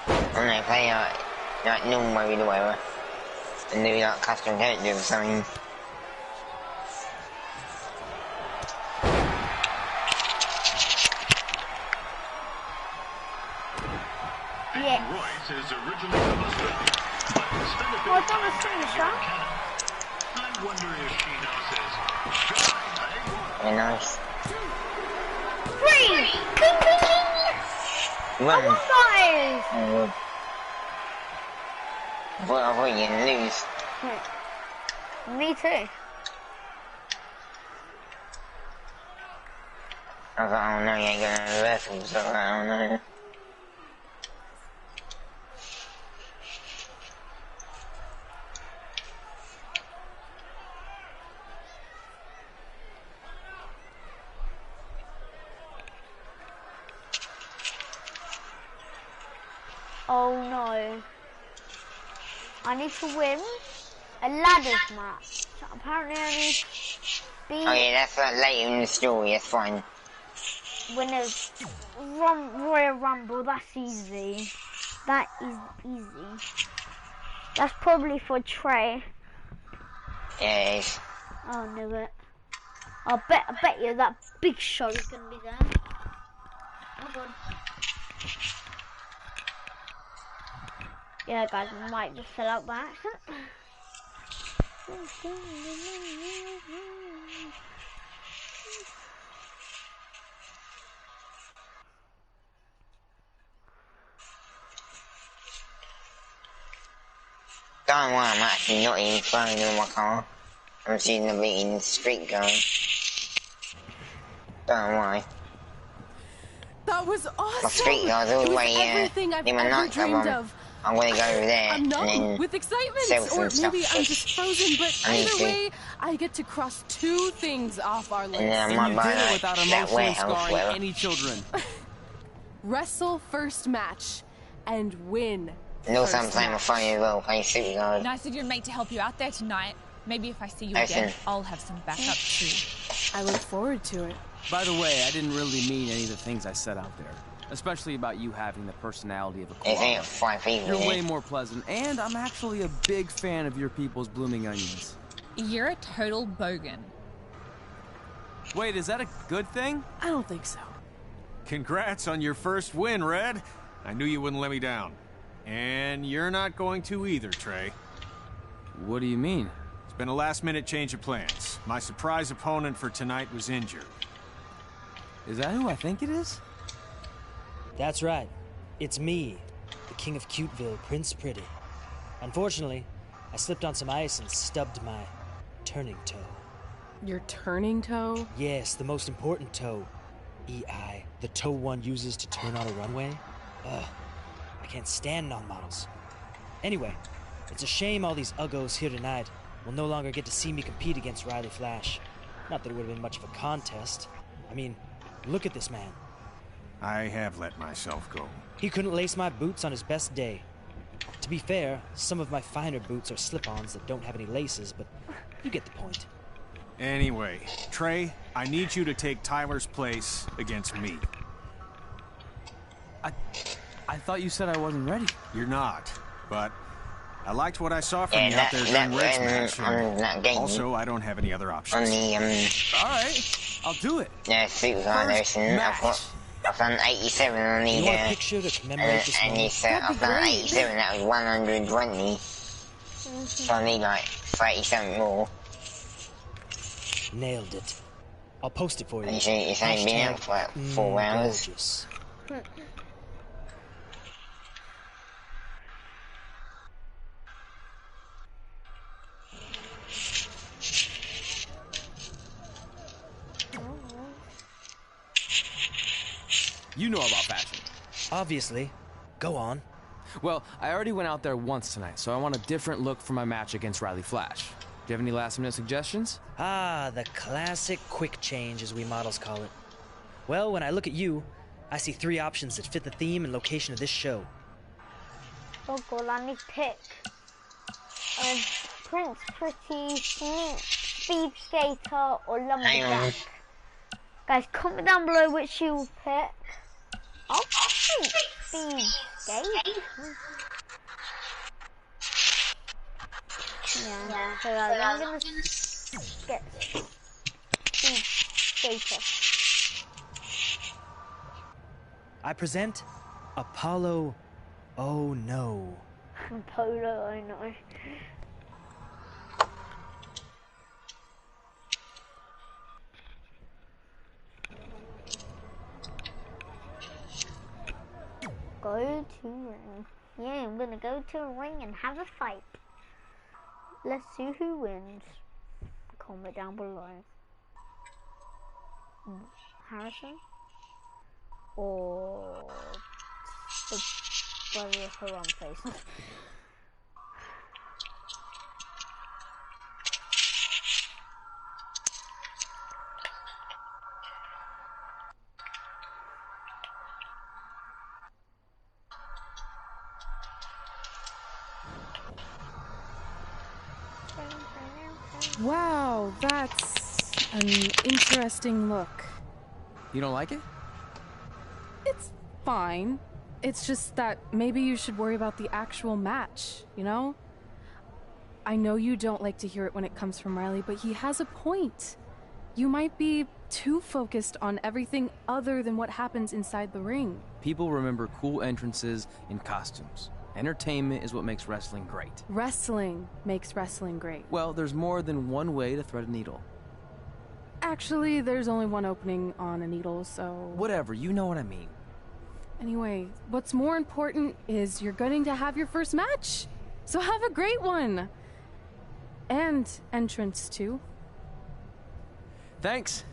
And they play like normal mode or whatever. And do like custom characters or something. yeah. Royce is originally from Australia, but spent a bit of time training here in Canada. I wonder if she knows his good, Very nice. 3! Ding, ding, ding! Run. I won, guys! I thought you were going to lose. Me too. I was like, oh no, you ain't going to reversal, so I don't know. Oh no. I need to win a ladders match. So apparently I need to beat Oh yeah, that's like later in the story, that's fine. winners Royal Rumble. That's easy. That is easy. That's probably for Trey. Yeah, it is. Oh, I knew it. I bet you that Big Show is gonna be there. Oh god. Yeah, guys, I might just fill out by accident. Don't worry, I'm actually not even throwing in my car. I'm seeing the meeting in the street going. Don't worry. That was awesome. My street car's all the way everything I've in my ever nightclub. dreamed of. I'm gonna go over there I'm numb and then with excitement, sell some or maybe stuff. I'm just frozen. But I need either to. way, I get to cross 2 things off our list. And then I And might you buy did it like, without that emotionally warehouse, scarring whatever. any children. Wrestle first match and win. And also I'm first playing my match. phone as well, playing Super Guard. Nice of your mate to help you out there tonight. Maybe if I see you Listen. again, I'll have some backup too. I look forward to it. By the way, I didn't really mean any of the things I said out there. Especially about you having the personality of a There's only koala. 5 people You're in way it. more pleasant, and I'm actually a big fan of your people's blooming onions. You're a total bogan. Wait, is that a good thing? I don't think so. Congrats on your first win, Red. I knew you wouldn't let me down. And you're not going to either, Trey. What do you mean? It's been a last-minute change of plans. My surprise opponent for tonight was injured. Is that who I think it is? That's right. It's me, the King of Cuteville, Prince Pretty. Unfortunately, I slipped on some ice and stubbed my turning toe. Your turning toe? Yes, the most important toe. EI, the toe one uses to turn on a runway. Ugh, I can't stand non-models. Anyway, it's a shame all these uggos here tonight will no longer get to see me compete against Riley Flash. Not that it would have been much of a contest. I mean, look at this man. I have let myself go. He couldn't lace my boots on his best day. To be fair, some of my finer boots are slip-ons that don't have any laces, but you get the point. Anyway, Trey, I need you to take Tyler's place against me. I thought you said I wasn't ready. You're not, but I liked what I saw from you out there during Red's match. Also, I don't have any other options. All right, I'll do it. Yeah, Supercard and I've done 87 on the, and I've done 87, that was 120. So I need like 37 more. Nailed it. I'll post it for you. You see, it's only been out for like 4 hours. Gorgeous. You know about fashion. Obviously. Go on. Well, I already went out there once tonight, so I want a different look for my match against Riley Flash. Do you have any last-minute suggestions? Ah, the classic quick change, as we models call it. Well, when I look at you, I see 3 options that fit the theme and location of this show. Oh god, I need to pick Prince Pretty, Speed Skater, or Lumberjack. Guys, comment down below which you will pick. I'll pick Speed Skate. Yeah, so I'm gonna get Speed Skater. I present Apollo. Oh no. Apollo, I know. Go to ring. Yeah, I'm gonna go to a ring and have a fight. Let's see who wins. Comment down below. Harrison? Or the brother of her own face. Wow, that's an interesting look. You don't like it? It's fine. It's just that maybe you should worry about the actual match, you know? I know you don't like to hear it when it comes from Riley, but he has a point. You might be too focused on everything other than what happens inside the ring. People remember cool entrances and costumes. Entertainment is what makes wrestling great. Wrestling makes wrestling great. Well, there's more than one way to thread a needle. Actually, there's only one opening on a needle, so... Whatever, you know what I mean. Anyway, what's more important is you're going to have your first match. So have a great one. And entrance, too. Thanks.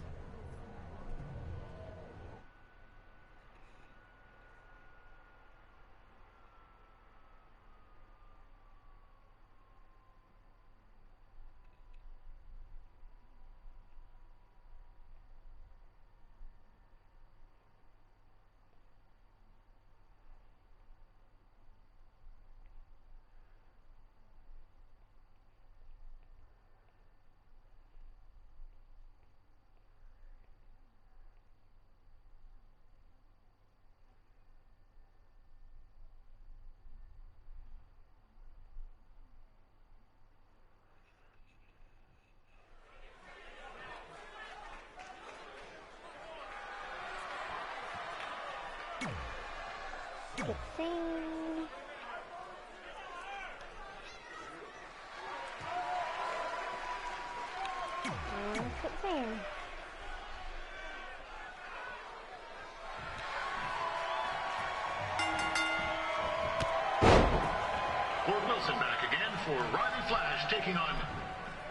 Wilson back again for Riley Flash taking on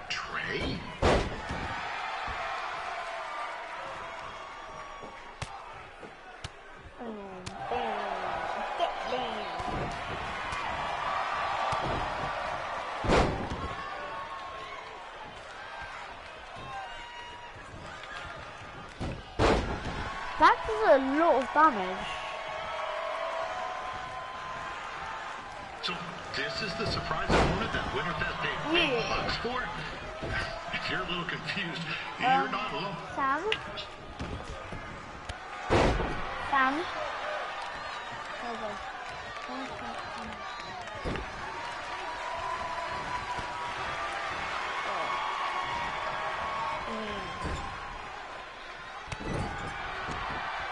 Trey. That does a lot of damage. So this is the surprise opponent that Winterfest paid big bucks for? If you're a little confused, you're not alone. Sam? Sam?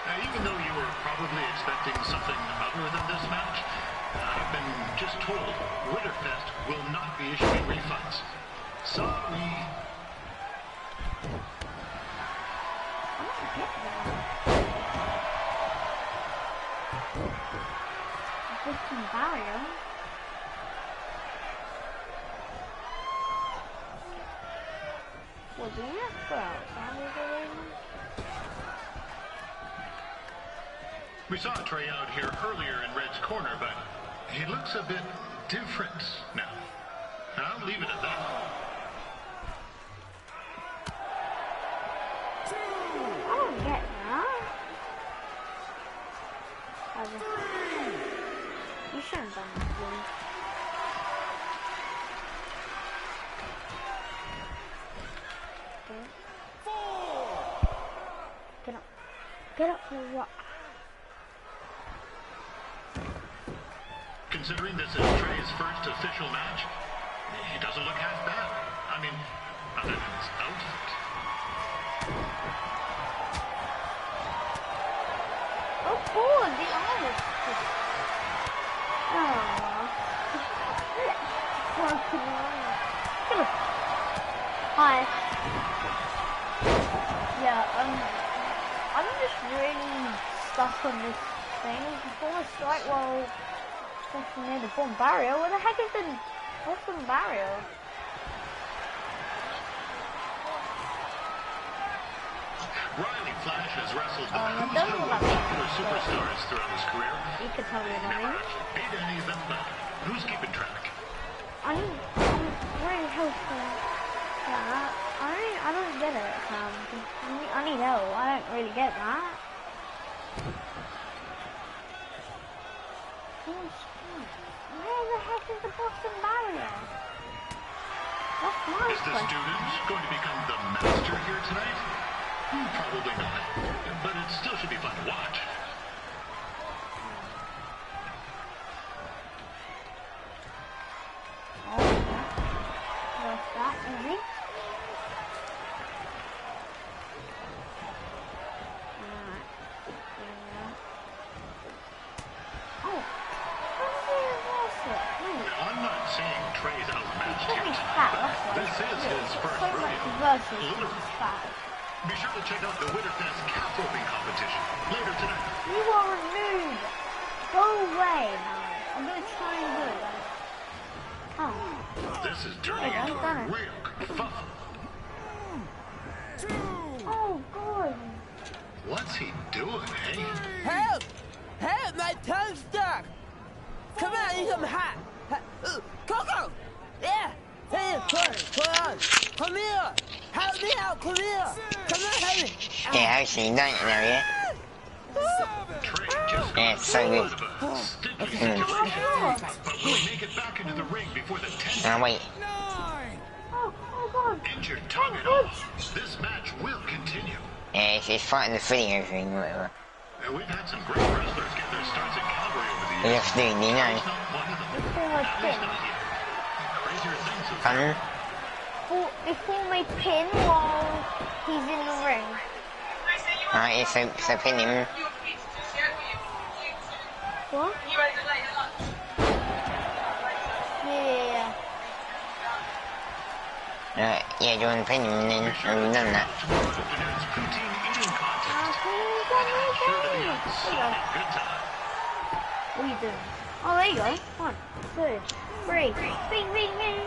Now, even though you were probably expecting something other than this match, I've been just told Winterfest will not be issuing refunds. Sorry. Barrier. Well, do you have to go outside? We saw Trey out here earlier in Red's corner, but he looks a bit different now. I'll leave it at that. I don't get that. You shouldn't have done that, really. Get up. Get up for what? Considering this is Trey's first official match, he doesn't look half bad. I mean, other than his outfit. Oh, cool, the armor. Hi. Yeah, I'm just really stuck on this thing. Before I strike while pushing near the bottom barrier. Where the heck is the bottom barrier? Riley Flash has wrestled the who's who of popular superstars throughout his career. You could tell me about Never it. actually beat any of them, but who's keeping track? I'm really helpful. Yeah, I don't get it. I need help. I don't really get that. Where the heck is the Boston barrier? That's my Is the question. student going to become the master here tonight? Probably not, but it still should be fun to watch. What's that, maybe? I'm not saying Trey's outmatched here tonight, but this is his first rodeo. Literally. Be sure to check out the Winterfest calf roping competition later tonight. You are removed. Go away now. I'm going to try and do it. Oh. This is turning into a real kerfuffle. Oh, God. What's he doing, eh? Help! Help! My tongue's stuck! Come on, eat some hot! Coco! Yeah! Hey, hold on! Come here! Help me out! Come here! Come on, help me! Yeah, actually, don't you know, yeah? Yeah, it's so good. But will he make it back into the ring before the 10th? Now, wait. Oh, God. Injured tongue and all. This match will continue. Yeah, it's fighting the video thing, whatever. We've had some great wrestlers get their starts in Calgary over the You years. just do, you know. He's not one of them. Now he's not here. Crazier things have Fun. Before my pin while he's in the ring. Alright, yeah, so pin him. What? Yeah. Yeah, do you want to pin him and then we've done that. What are you doing? Oh, there you go. 1, 2, 3. Bing, bing, bing.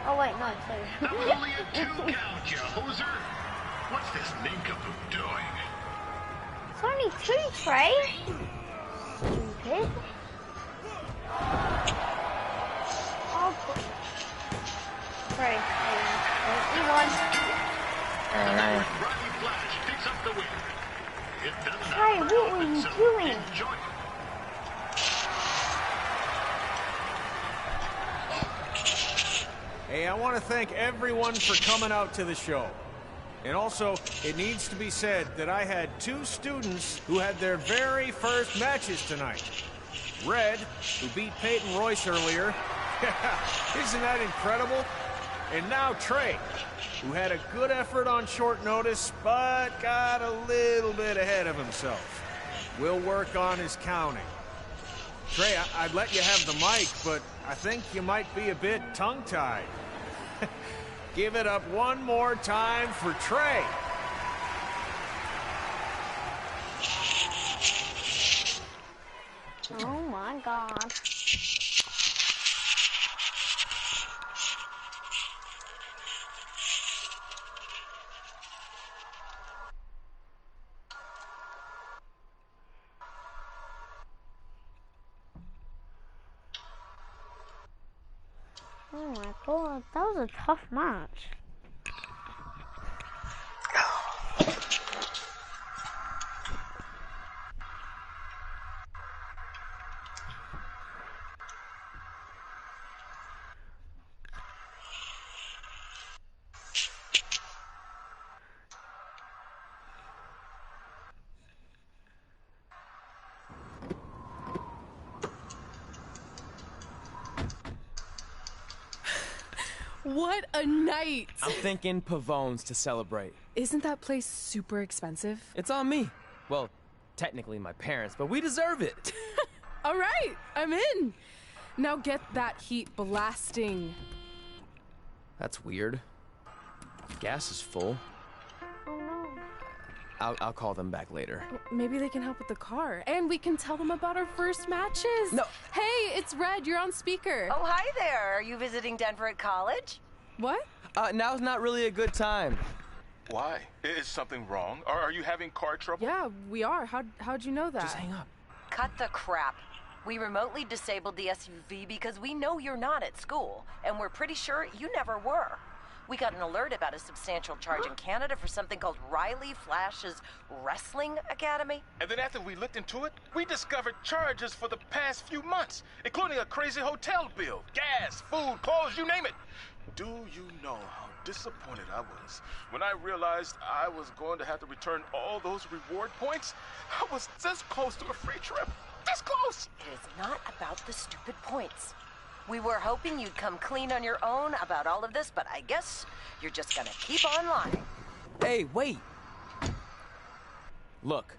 Oh, wait, no, 2. That was only a 2 count, you hoser. What's this nincompoop doing? It's only 2, Trey. Stupid. Oh, Trey. You won. Rodney Flash picks up the win. It doesn't Trey, happen what were often, you so doing? enjoy it. Hey, I want to thank everyone for coming out to the show. And also, it needs to be said that I had 2 students who had their very first matches tonight. Red, who beat Peyton Royce earlier. Isn't that incredible? And now Trey, who had a good effort on short notice, but got a little bit ahead of himself. We'll work on his counting. Trey, I'd let you have the mic, but I think you might be a bit tongue-tied. Give it up one more time for Trey. Oh my God. Oh my God, that was a tough match. What a night! I'm thinking Pavone's to celebrate. Isn't that place super expensive? It's on me. Well, technically my parents, but we deserve it. All right, I'm in. Now get that heat blasting. That's weird. Gas is full. Oh no. I'll call them back later. Maybe they can help with the car. And we can tell them about our first matches. No. Hey, it's Red. You're on speaker. Oh, hi there. Are you visiting Denver at college? What? Now's not really a good time. Why? Is something wrong? Are you having car trouble? Yeah, we are. How'd you know that? Just hang up. Cut the crap. We remotely disabled the SUV because we know you're not at school, and we're pretty sure you never were. We got an alert about a substantial charge in Canada for something called Riley Flash's Wrestling Academy. And then after we looked into it, we discovered charges for the past few months, including a crazy hotel bill, gas, food, clothes, you name it. Do you know how disappointed I was when I realized I was going to have to return all those reward points? I was this close to a free trip. This close! It is not about the stupid points. We were hoping you'd come clean on your own about all of this, but I guess you're just gonna keep on lying. Hey, wait. Look,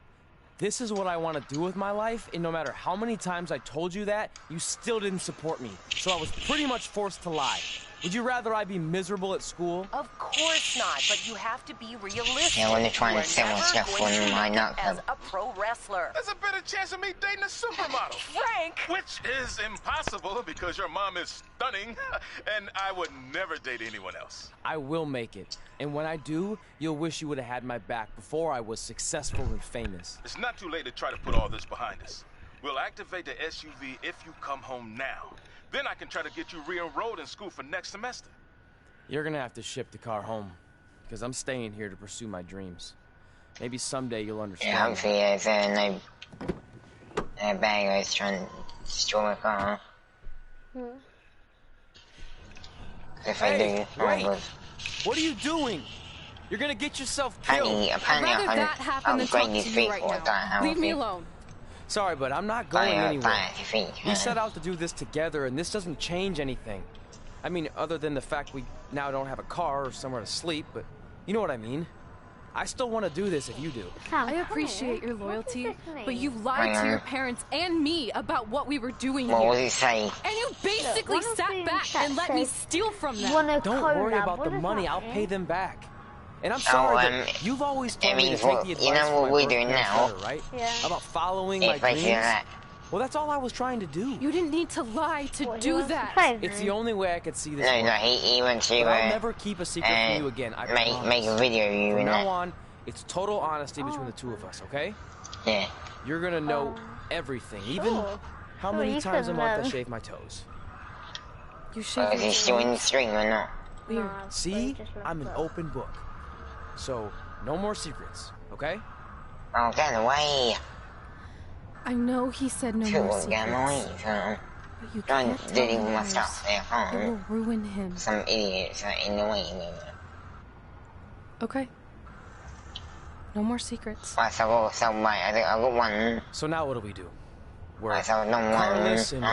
this is what I want to do with my life, and no matter how many times I told you that, you still didn't support me. So I was pretty much forced to lie. Would you rather I be miserable at school? Of course not, but you have to be realistic. Yeah, I want to try and sell myself for my as a pro wrestler. There's a better chance of me dating a supermodel. Frank! Which is impossible because your mom is stunning, and I would never date anyone else. I will make it. And when I do, you'll wish you would have had my back before I was successful and famous. It's not too late to try to put all this behind us. We'll activate the SUV if you come home now. Then I can try to get you re-enrolled in school for next semester. You're gonna have to ship the car home, because I'm staying here to pursue my dreams. Maybe someday you'll understand. Yeah, hopefully there's no bad guys trying to steal my car. If I do, I will. What are you doing? You're gonna get yourself killed. Apparently I'd rather that happen than talk to you right now. Leave me alone. Sorry, but I'm not going anywhere. We set out to do this together, and this doesn't change anything. I mean, other than the fact we now don't have a car or somewhere to sleep, but you know what I mean. I still want to do this if you do. I appreciate your loyalty, but you lied to your parents and me about what we were doing here. What did he say? And you basically sat back and let me steal from them. Don't worry about the money. I'll pay them back. And I'm sorry that you've always told me to take the advice you know what we're doing now? better, right? Yeah. About following if my I dreams. hear that, Well, that's all I was trying to do. You didn't need to lie to do that. It's the only way I could see this. No, he went to. But I'll never keep a secret from you again. I promise. Make a video of you. From in now that. on, it's total honesty between the two of us, okay? Yeah. You're gonna know everything, even how many times a month I shave my toes. You shave Is he still in the string or not? Weird. See, I'm an open book. So no more secrets, okay? Oh, get away! I know he said no more secrets. But you can't tell Didn't him even yours. stop there, huh? It will ruin him. Some idiots are in the way. Okay. No more secrets. Right, I got one. So now what do we do? We're carless and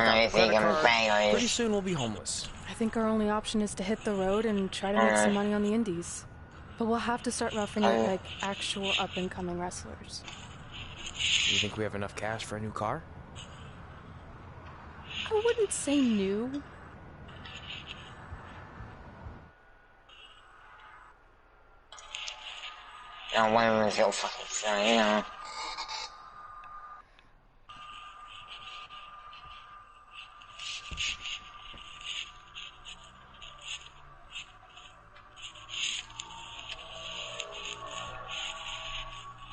pretty soon we'll be homeless. I think our only option is to hit the road and try to make some money on the indies. But we'll have to start roughing it like actual up-and-coming wrestlers. Do you think we have enough cash for a new car? I wouldn't say new. No, one of them is your fucking son, you know.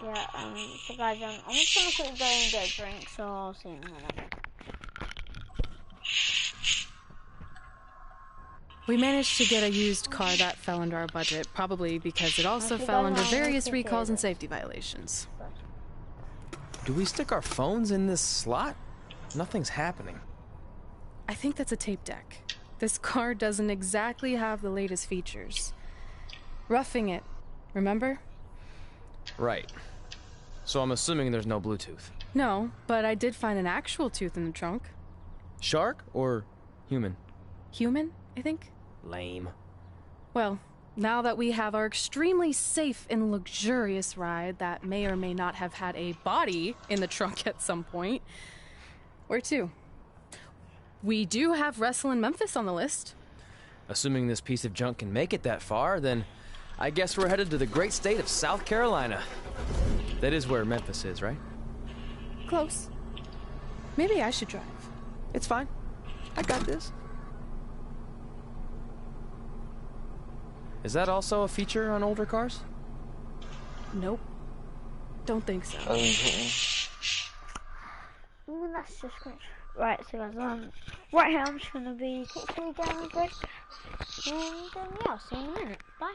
Yeah, so guys, I'm just gonna quickly go and get a drink, so I'll see you in a minute. We managed to get a used car that fell under our budget, probably because it also fell under various recalls and safety violations. Do we stick our phones in this slot? Nothing's happening. I think that's a tape deck. This car doesn't exactly have the latest features. Roughing it, remember? Right. So I'm assuming there's no Bluetooth. No, but I did find an actual tooth in the trunk. Shark or human? Human, I think. Lame. Well, now that we have our extremely safe and luxurious ride that may or may not have had a body in the trunk at some point, where to? We do have Wrestle in Memphis on the list. Assuming this piece of junk can make it that far, then I guess we're headed to the great state of South Carolina. That is where Memphis is, right? Close. Maybe I should drive. It's fine. I got this. Is that also a feature on older cars? Nope. Don't think so. Ooh, that's just great. Right, so guys, right here I'm just gonna be quickly down a break. And yeah, I'll see you in a minute. Bye.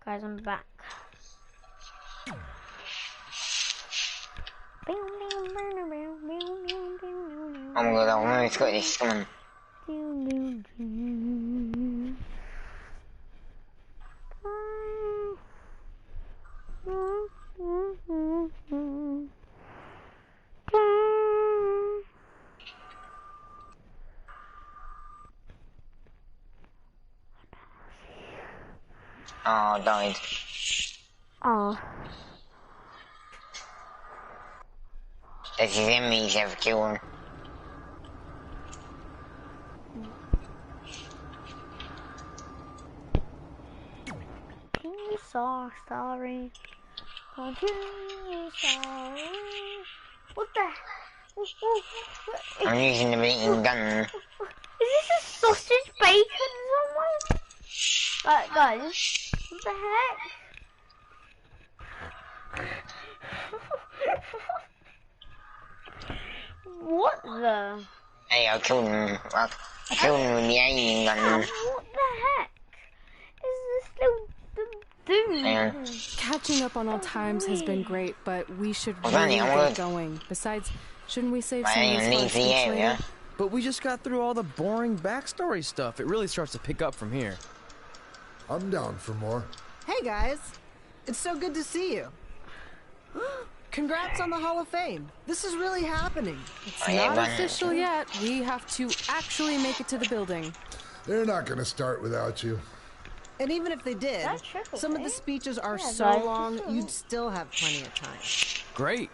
Guys, I'm back. Oh my god, I'll almost got this, come on. Oh, died. Oh. Does his enemies ever kill him? Sorry. Continue, sorry. What the? I'm using the beating gun. Is this a sausage bacon somewhere? Guys, what the heck? What the? Hey, I killed him. I killed him with the alien gun. What the heck? Is this little dude? Yeah. Catching up on all times has been great, but we should Well, really Danny, get going. Besides, shouldn't we save some of this for our leave the speech area. later? But we just got through all the boring backstory stuff. It really starts to pick up from here. I'm down for more. Hey guys, it's so good to see you. Congrats on the Hall of Fame. This is really happening. It's not official yet. We have to actually make it to the building. They're not going to start without you. And even if they did, some of the speeches are so long, you'd still have plenty of time. Great.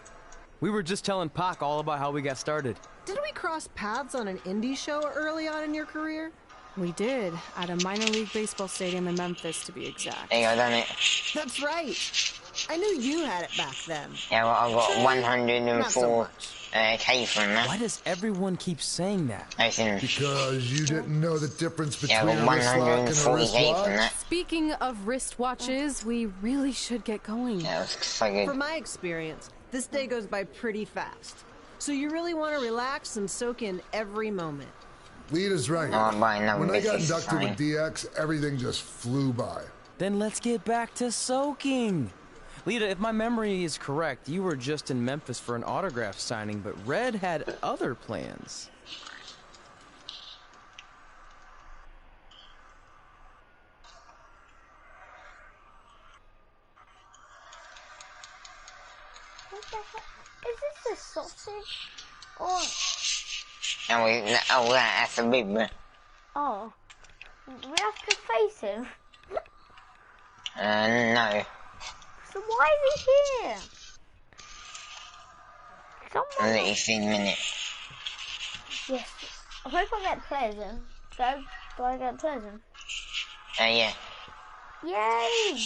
We were just telling Pac all about how we got started. Didn't we cross paths on an indie show early on in your career? We did, at a minor league baseball stadium in Memphis, to be exact. Hey, I done it. That's right. I knew you had it back then. Yeah, well, I got 104 Not K from that. Why does everyone keep saying that? Because you didn't know the difference between Yeah, well, a wristlock and a wristwatch. Speaking of wristwatches, we really should get going. Yeah, it was so good. From my experience, this day goes by pretty fast. So you really want to relax and soak in every moment. Lita's right. No, I'm buying no when I got bitches, inducted sorry. with DX, everything just flew by. Then let's get back to soaking. Lita, if my memory is correct, you were just in Memphis for an autograph signing, but Red had other plans. What the heck? Is this a sausage? Or That's a big one. oh, we have to face him. No. So why is he here? I'll let you see in a minute. Yes. I hope I get Pleasant. Do I get Pleasant? Yeah. Yay!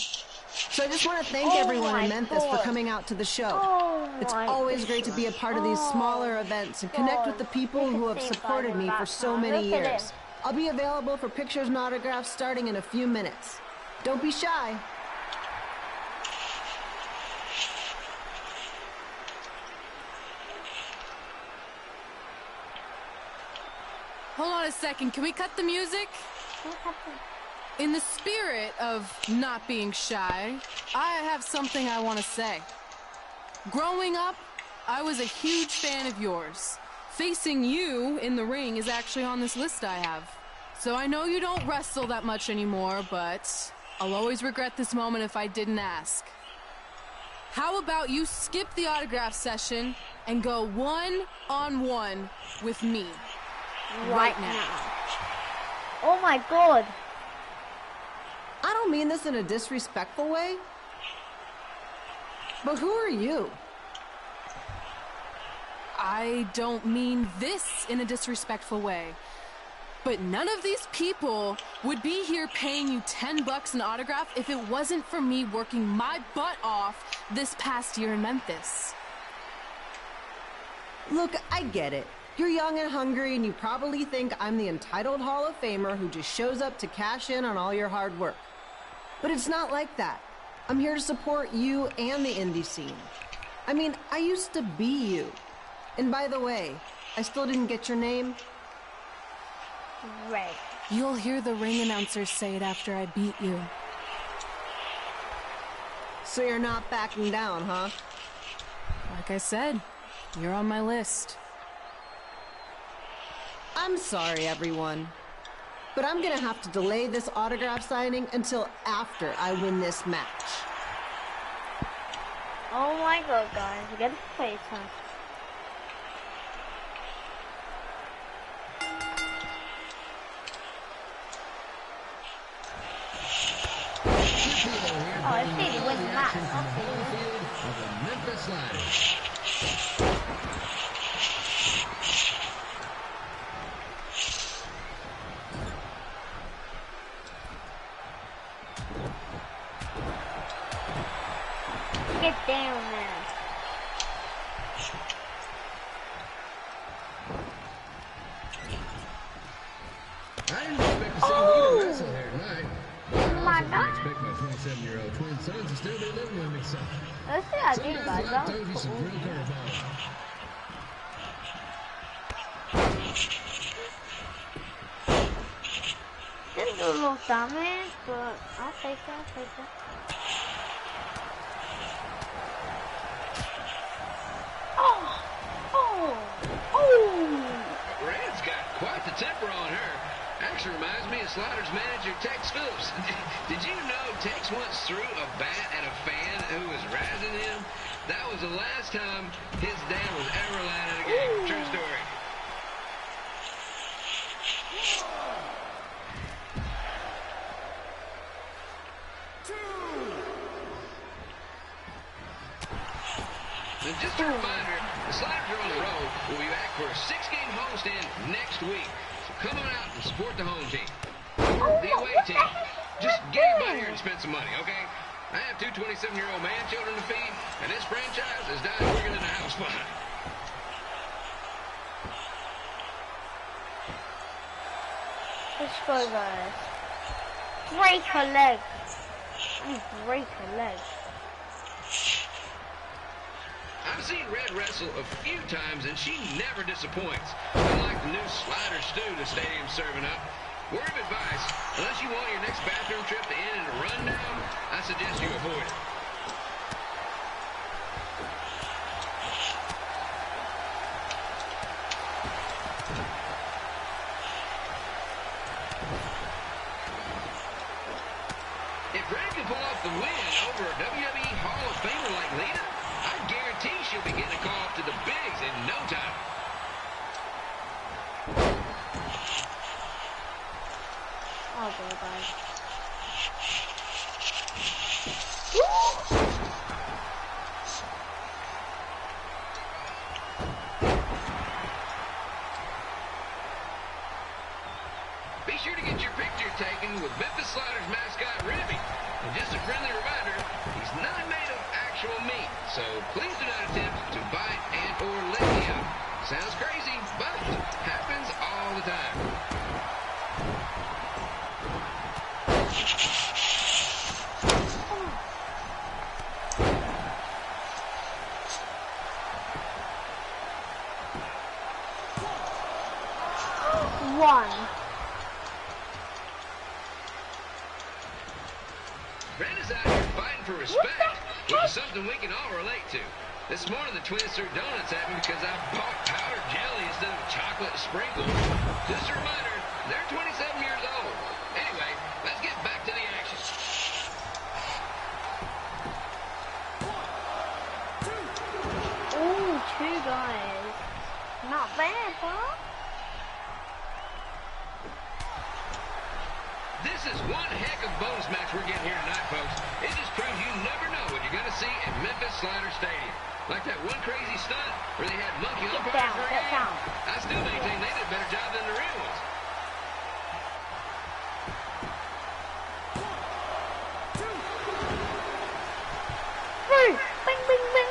So I just want to thank Oh everyone my in Memphis for God. coming out to the show. Oh It's my always great to be a part of these smaller events and connect with the people who have supported me for so many Look at years. him. I'll be available for pictures and autographs starting in a few minutes. Don't be shy. Hold on a second. Can we cut the music? In the spirit of not being shy, I have something I want to say. Growing up, I was a huge fan of yours. Facing you in the ring is actually on this list I have. So I know you don't wrestle that much anymore, but I'll always regret this moment if I didn't ask. How about you skip the autograph session and go one-on-one with me? Right now. Oh my God. I don't mean this in a disrespectful way. But who are you? I don't mean this in a disrespectful way. But none of these people would be here paying you $10 an autograph if it wasn't for me working my butt off this past year in Memphis. Look, I get it. You're young and hungry, and you probably think I'm the entitled Hall of Famer who just shows up to cash in on all your hard work. But it's not like that. I'm here to support you and the indie scene. I mean, I used to be you. And by the way, I still didn't get your name. Right. You'll hear the ring announcers say it after I beat you. So you're not backing down, huh? Like I said, you're on my list. I'm sorry, everyone. But I'm gonna have to delay this autograph signing until after I win this match. Oh my God, guys. We got to face him. Oh, I see he wins the match. Get down there. I didn't expect to see Lita wrestle here tonight. But I also didn't expect my 27-year-old twin sons to still be living with me, so. Let's see how Some deep days I life go. throws you some real curveballs. Didn't do a little damage, but I'll take it, I'll take it. Oh! Oh! Oh! Red's got quite the temper on her. Actually reminds me of Slaughter's manager, Tex Phillips. Did you know Tex once threw a bat at a fan who was razzing him? That was the last time his dad was ever allowed in a game. True story. And just a reminder, the Sliders are on the road. We'll be back for a 6-game homestand next week. So come on out and support the home team. Or the away team. Just get your butt here and spend some money, okay? I have two 27-year-old man children to feed, and this franchise is dying quicker than a house fire. Let's go, guys. Break her leg. I need to break her leg. I've seen Red wrestle a few times, and she never disappoints. Unlike the new slider stew the stadium's serving up. Word of advice, unless you want your next bathroom trip to end in a rundown, I suggest you avoid it. If Red can pull off the win over a WWE Hall of Famer like Lita, I guarantee she'll be getting a call up to the bigs in no time. I'll go, guys. Be sure to get your picture taken with Memphis Sliders mascot Ribby. And just a friendly reminder, he's not made of actual meat, so please do not attempt to bite and or lick him. Sounds crazy, but happens all the time. One. Red is out here fighting for respect, which is something we can all relate to. This morning the twins threw donuts at me because I bought powdered jelly instead of chocolate sprinkles. Just a reminder, they're 27 years old. Anyway, let's get back to the action. Ooh, two guys. Not bad, huh? This is one heck of a bonus match we're getting here tonight, folks. It just proves you never know what you're going to see at Memphis Slider Stadium. Like that one crazy stunt where they had monkey umpires for a game. I still maintain they did a better job than the real ones. Bing, bing, bing, bing.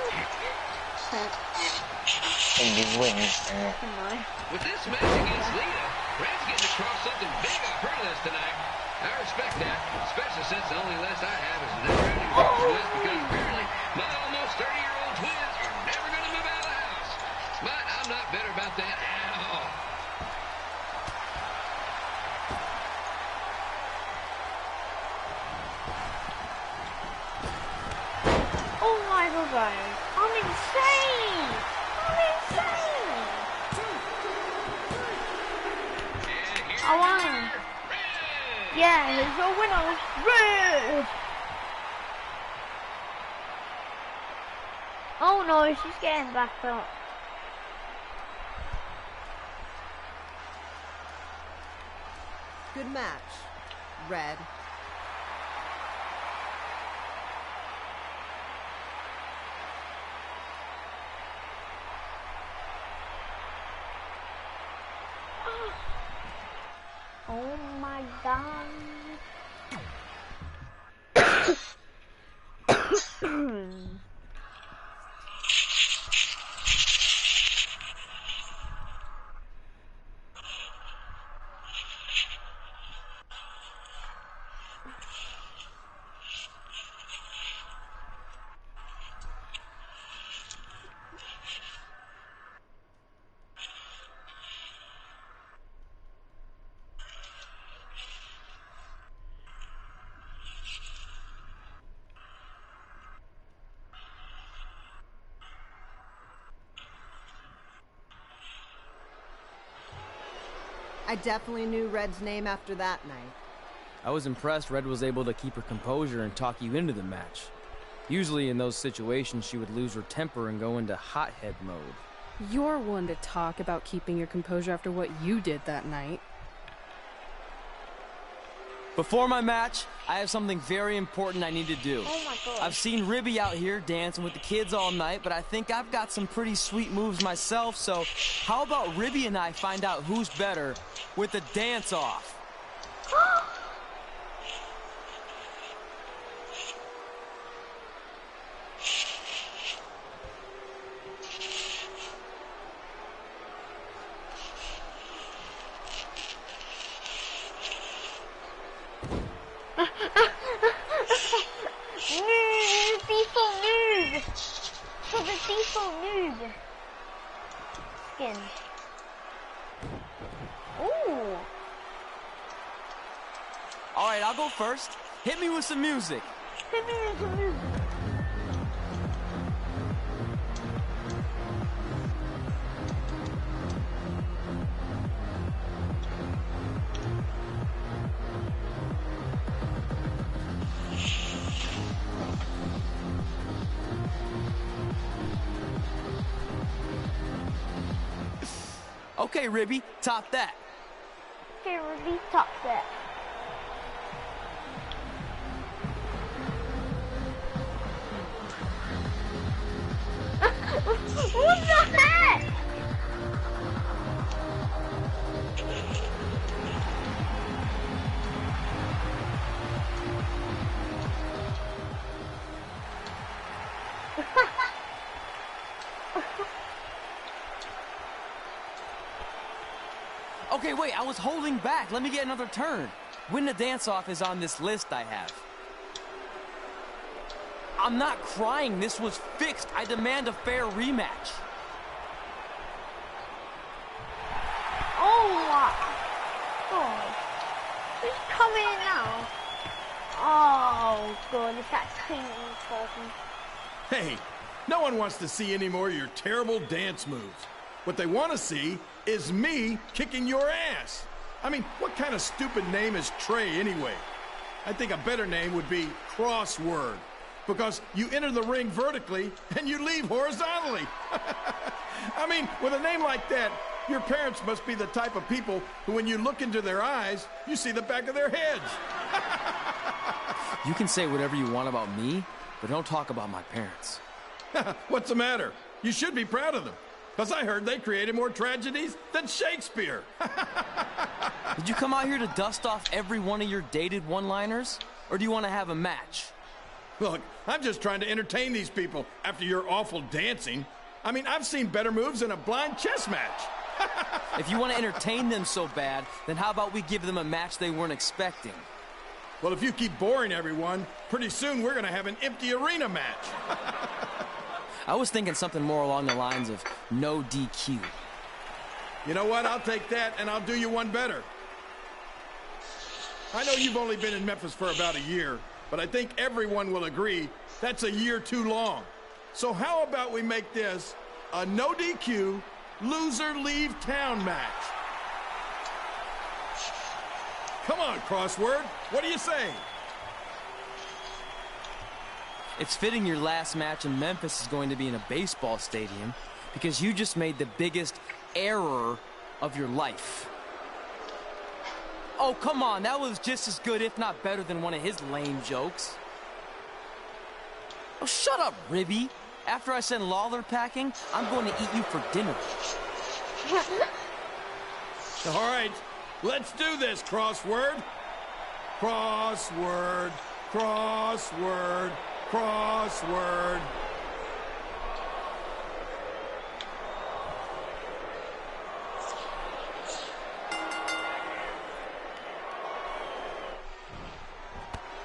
With this match against Lita, Red's getting across something big off her list tonight. I respect that, especially since the only list I have is never ending list because apparently my almost 30-year-old twins are never going to move out of the house. But I'm not bitter about that at all. Oh my god, guys. I'm insane! I'm insane! I won! Yeah, here's your winner, Red! Oh no, she's getting back up. Good match, Red. Oh my god. I definitely knew Red's name after that night. I was impressed Red was able to keep her composure and talk you into the match. Usually in those situations, she would lose her temper and go into hothead mode. You're one to talk about keeping your composure after what you did that night. Before my match, I have something very important I need to do. Oh my god. I've seen Ribby out here dancing with the kids all night, but I think I've got some pretty sweet moves myself, so how about Ribby and I find out who's better with the dance-off? Skin. Ooh. All right, I'll go first. Hit me with some music. Hit me with some music. Okay, Ribby, top that. Okay, Ribby, top that. What the heck? Okay, wait, I was holding back. Let me get another turn. Win the dance-off is on this list I have. I'm not crying. This was fixed. I demand a fair rematch. Oh my god. Who's coming in now? Oh god, it's that tiny person. Hey, no one wants to see any more of your terrible dance moves. What they want to see is me kicking your ass. I mean, what kind of stupid name is Trey anyway? I think a better name would be Crossword, because you enter the ring vertically and you leave horizontally. I mean, with a name like that, your parents must be the type of people who, when you look into their eyes, you see the back of their heads. You can say whatever you want about me, but don't talk about my parents. What's the matter? You should be proud of them, because I heard they created more tragedies than Shakespeare. Did you come out here to dust off every one of your dated one-liners? Or do you want to have a match? Look, I'm just trying to entertain these people after your awful dancing. I mean, I've seen better moves in a blind chess match. If you want to entertain them so bad, then how about we give them a match they weren't expecting? Well, if you keep boring everyone, pretty soon we're going to have an empty arena match. I was thinking something more along the lines of no DQ. You know what? I'll take that, and I'll do you one better. I know you've only been in Memphis for about a year, but I think everyone will agree that's a year too long. So how about we make this a no DQ, loser leave town match? Come on, Crossword. What do you say? It's fitting your last match in Memphis is going to be in a baseball stadium because you just made the biggest error of your life. Oh, come on. That was just as good, if not better, than one of his lame jokes. Oh, shut up, Ribby. After I send Lawler packing, I'm going to eat you for dinner. All right, let's do this, Crossword. Crossword, crossword, crossword.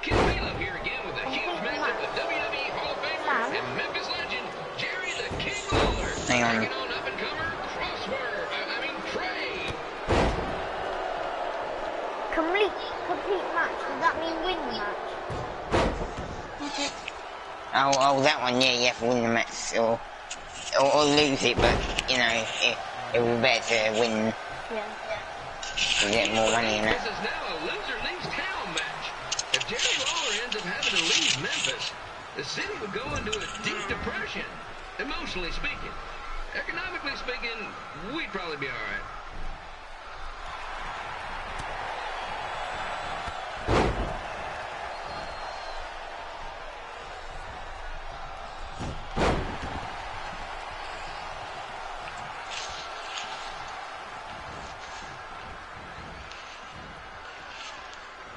Kid Caleb here again with a huge matchup with WWE Hall of Famer and Memphis legend Jerry the King Lawler. Hang on. Taking on up-and-comer Crossword. Trey. Complete match. Does that mean win the match? Oh, that one, yeah, you have to win the match, or lose it, but, you know, it will be better to win. Yeah. You get more money in it. This is now a loser leaves town match. If Jerry Lawler ends up having to leave Memphis, the city would go into a deep depression, emotionally speaking. Economically speaking, we'd probably be all right.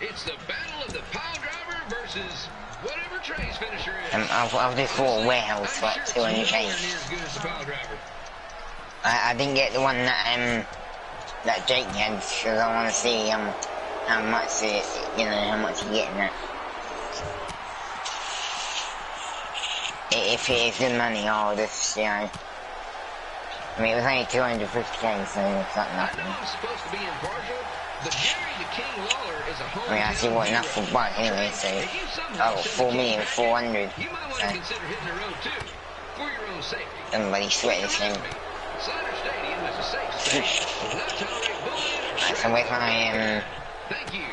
It's the battle of the pile driver versus whatever Trey's finisher is. I've just bought a warehouse for like 200k. I didn't get the one that that Jake had because I want to see how much how much you get in that. If it is good money, I'll just I mean it was only 250k, so it's not nothing. I know I'm supposed to be impartial, but Jerry the King Lawler is a home. I mean, I actually want enough for buy anyway, so oh, 4,400,000. You might want to consider hitting the road too, for your own safety. Everybody sweat this thing. Slider Stadium is a safe space. Not tolerate bullying or Right, so where's my Thank you.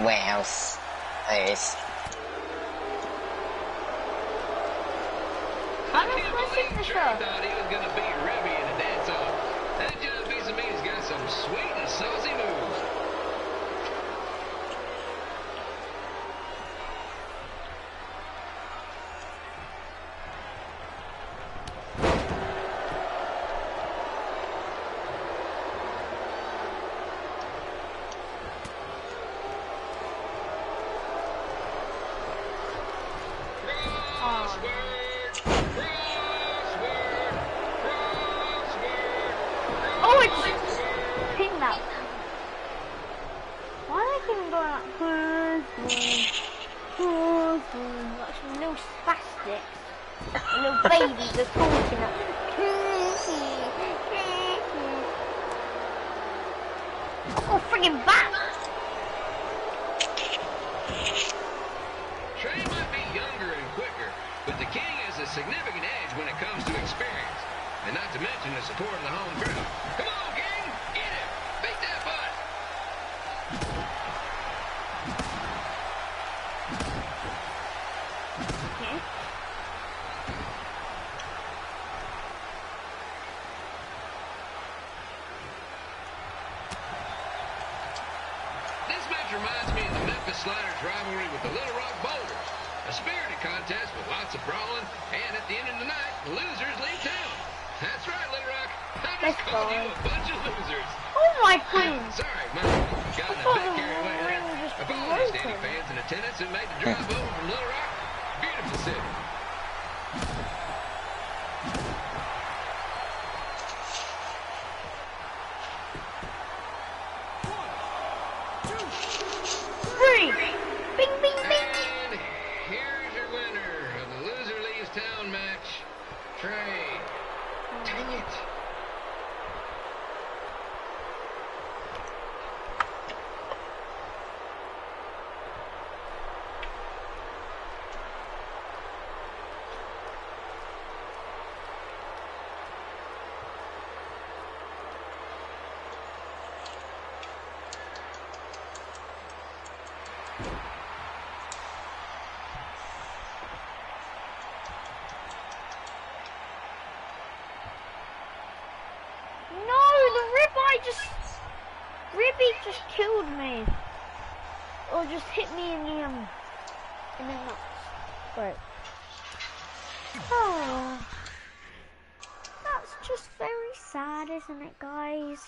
warehouse? There it is. I don't know what's in the Trey thought he was going to beat Ribby in a dance-off. That John piece of meat's got some sweet and saucy moves. Oh, it's pin that. Why are they even going like like some little spastics, little babies are talking like. Oh, friggin' bat! Trey might be younger and quicker, but the King has a significant edge when it comes to experience. And not to mention the support of the home crowd. Come on, King! Get him! Beat that butt! This match reminds me of the Memphis Sliders rivalry with the Little Rock Boulders. A spirited contest with lots of brawling, and at the end of the night, the losers leave town. That's right, Little Rock. I just called you a bunch of losers. Oh my queen! Sorry, man. Got a bit carried away there. Apologies to any fans in attendance who made the drive over from Little Rock. Beautiful city. Three! Bing, bing, bing! And here's your winner of the Loser Leaves Town match, Trey. Dang it. Ribby just killed me. Or just hit me in the nuts. Right. Oh. That's just very sad, isn't it, guys?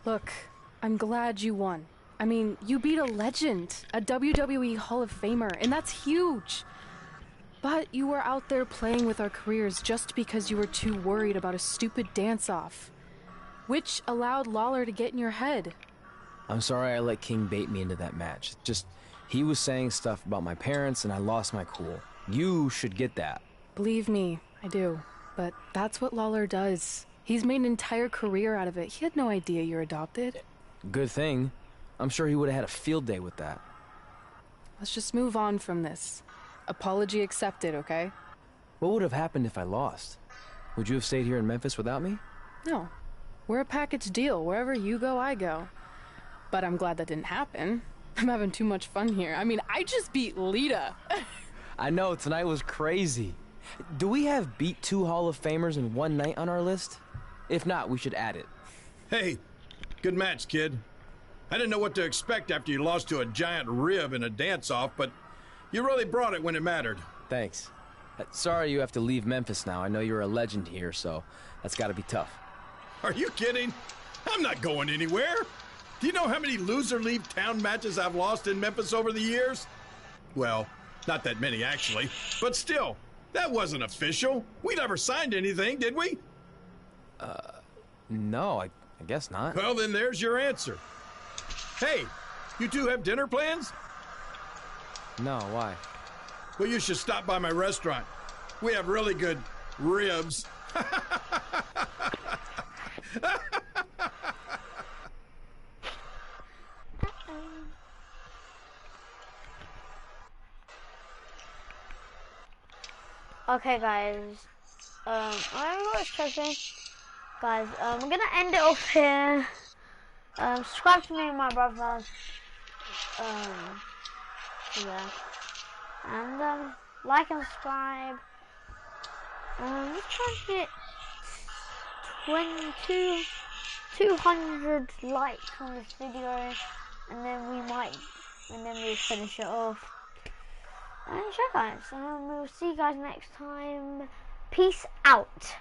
Look, I'm glad you won. I mean, you beat a legend, a WWE Hall of Famer, and that's huge. But you were out there playing with our careers just because you were too worried about a stupid dance-off, which allowed Lawler to get in your head. I'm sorry I let King bait me into that match. Just, he was saying stuff about my parents and I lost my cool. You should get that. Believe me, I do. But that's what Lawler does. He's made an entire career out of it. He had no idea you're adopted. Good thing. I'm sure he would have had a field day with that. Let's just move on from this. Apology accepted, okay? What would have happened if I lost? Would you have stayed here in Memphis without me? No. We're a package deal. Wherever you go, I go. But I'm glad that didn't happen. I'm having too much fun here. I mean, I just beat Lita. I know, tonight was crazy. Do we have beat 2 Hall of Famers in one night on our list? If not, we should add it. Hey, good match, kid. I didn't know what to expect after you lost to a giant rib in a dance-off, but you really brought it when it mattered. Thanks. Sorry you have to leave Memphis now. I know you're a legend here, so that's gotta be tough. Are you kidding? I'm not going anywhere. Do you know how many loser leave town matches I've lost in Memphis over the years? Well, not that many actually, but still, that wasn't official. We never signed anything, did we? No, I guess not. Well, then there's your answer. Hey, you two have dinner plans? No, why? Well, you should stop by my restaurant. We have really good ribs. Okay, guys. I was checking. Guys, we're gonna end it off here. Subscribe to me and my brother. Yeah. And, like and subscribe. Let's try to get 200 likes on this video. And then we'll finish it off. And yeah, guys, we'll see you guys next time. Peace out.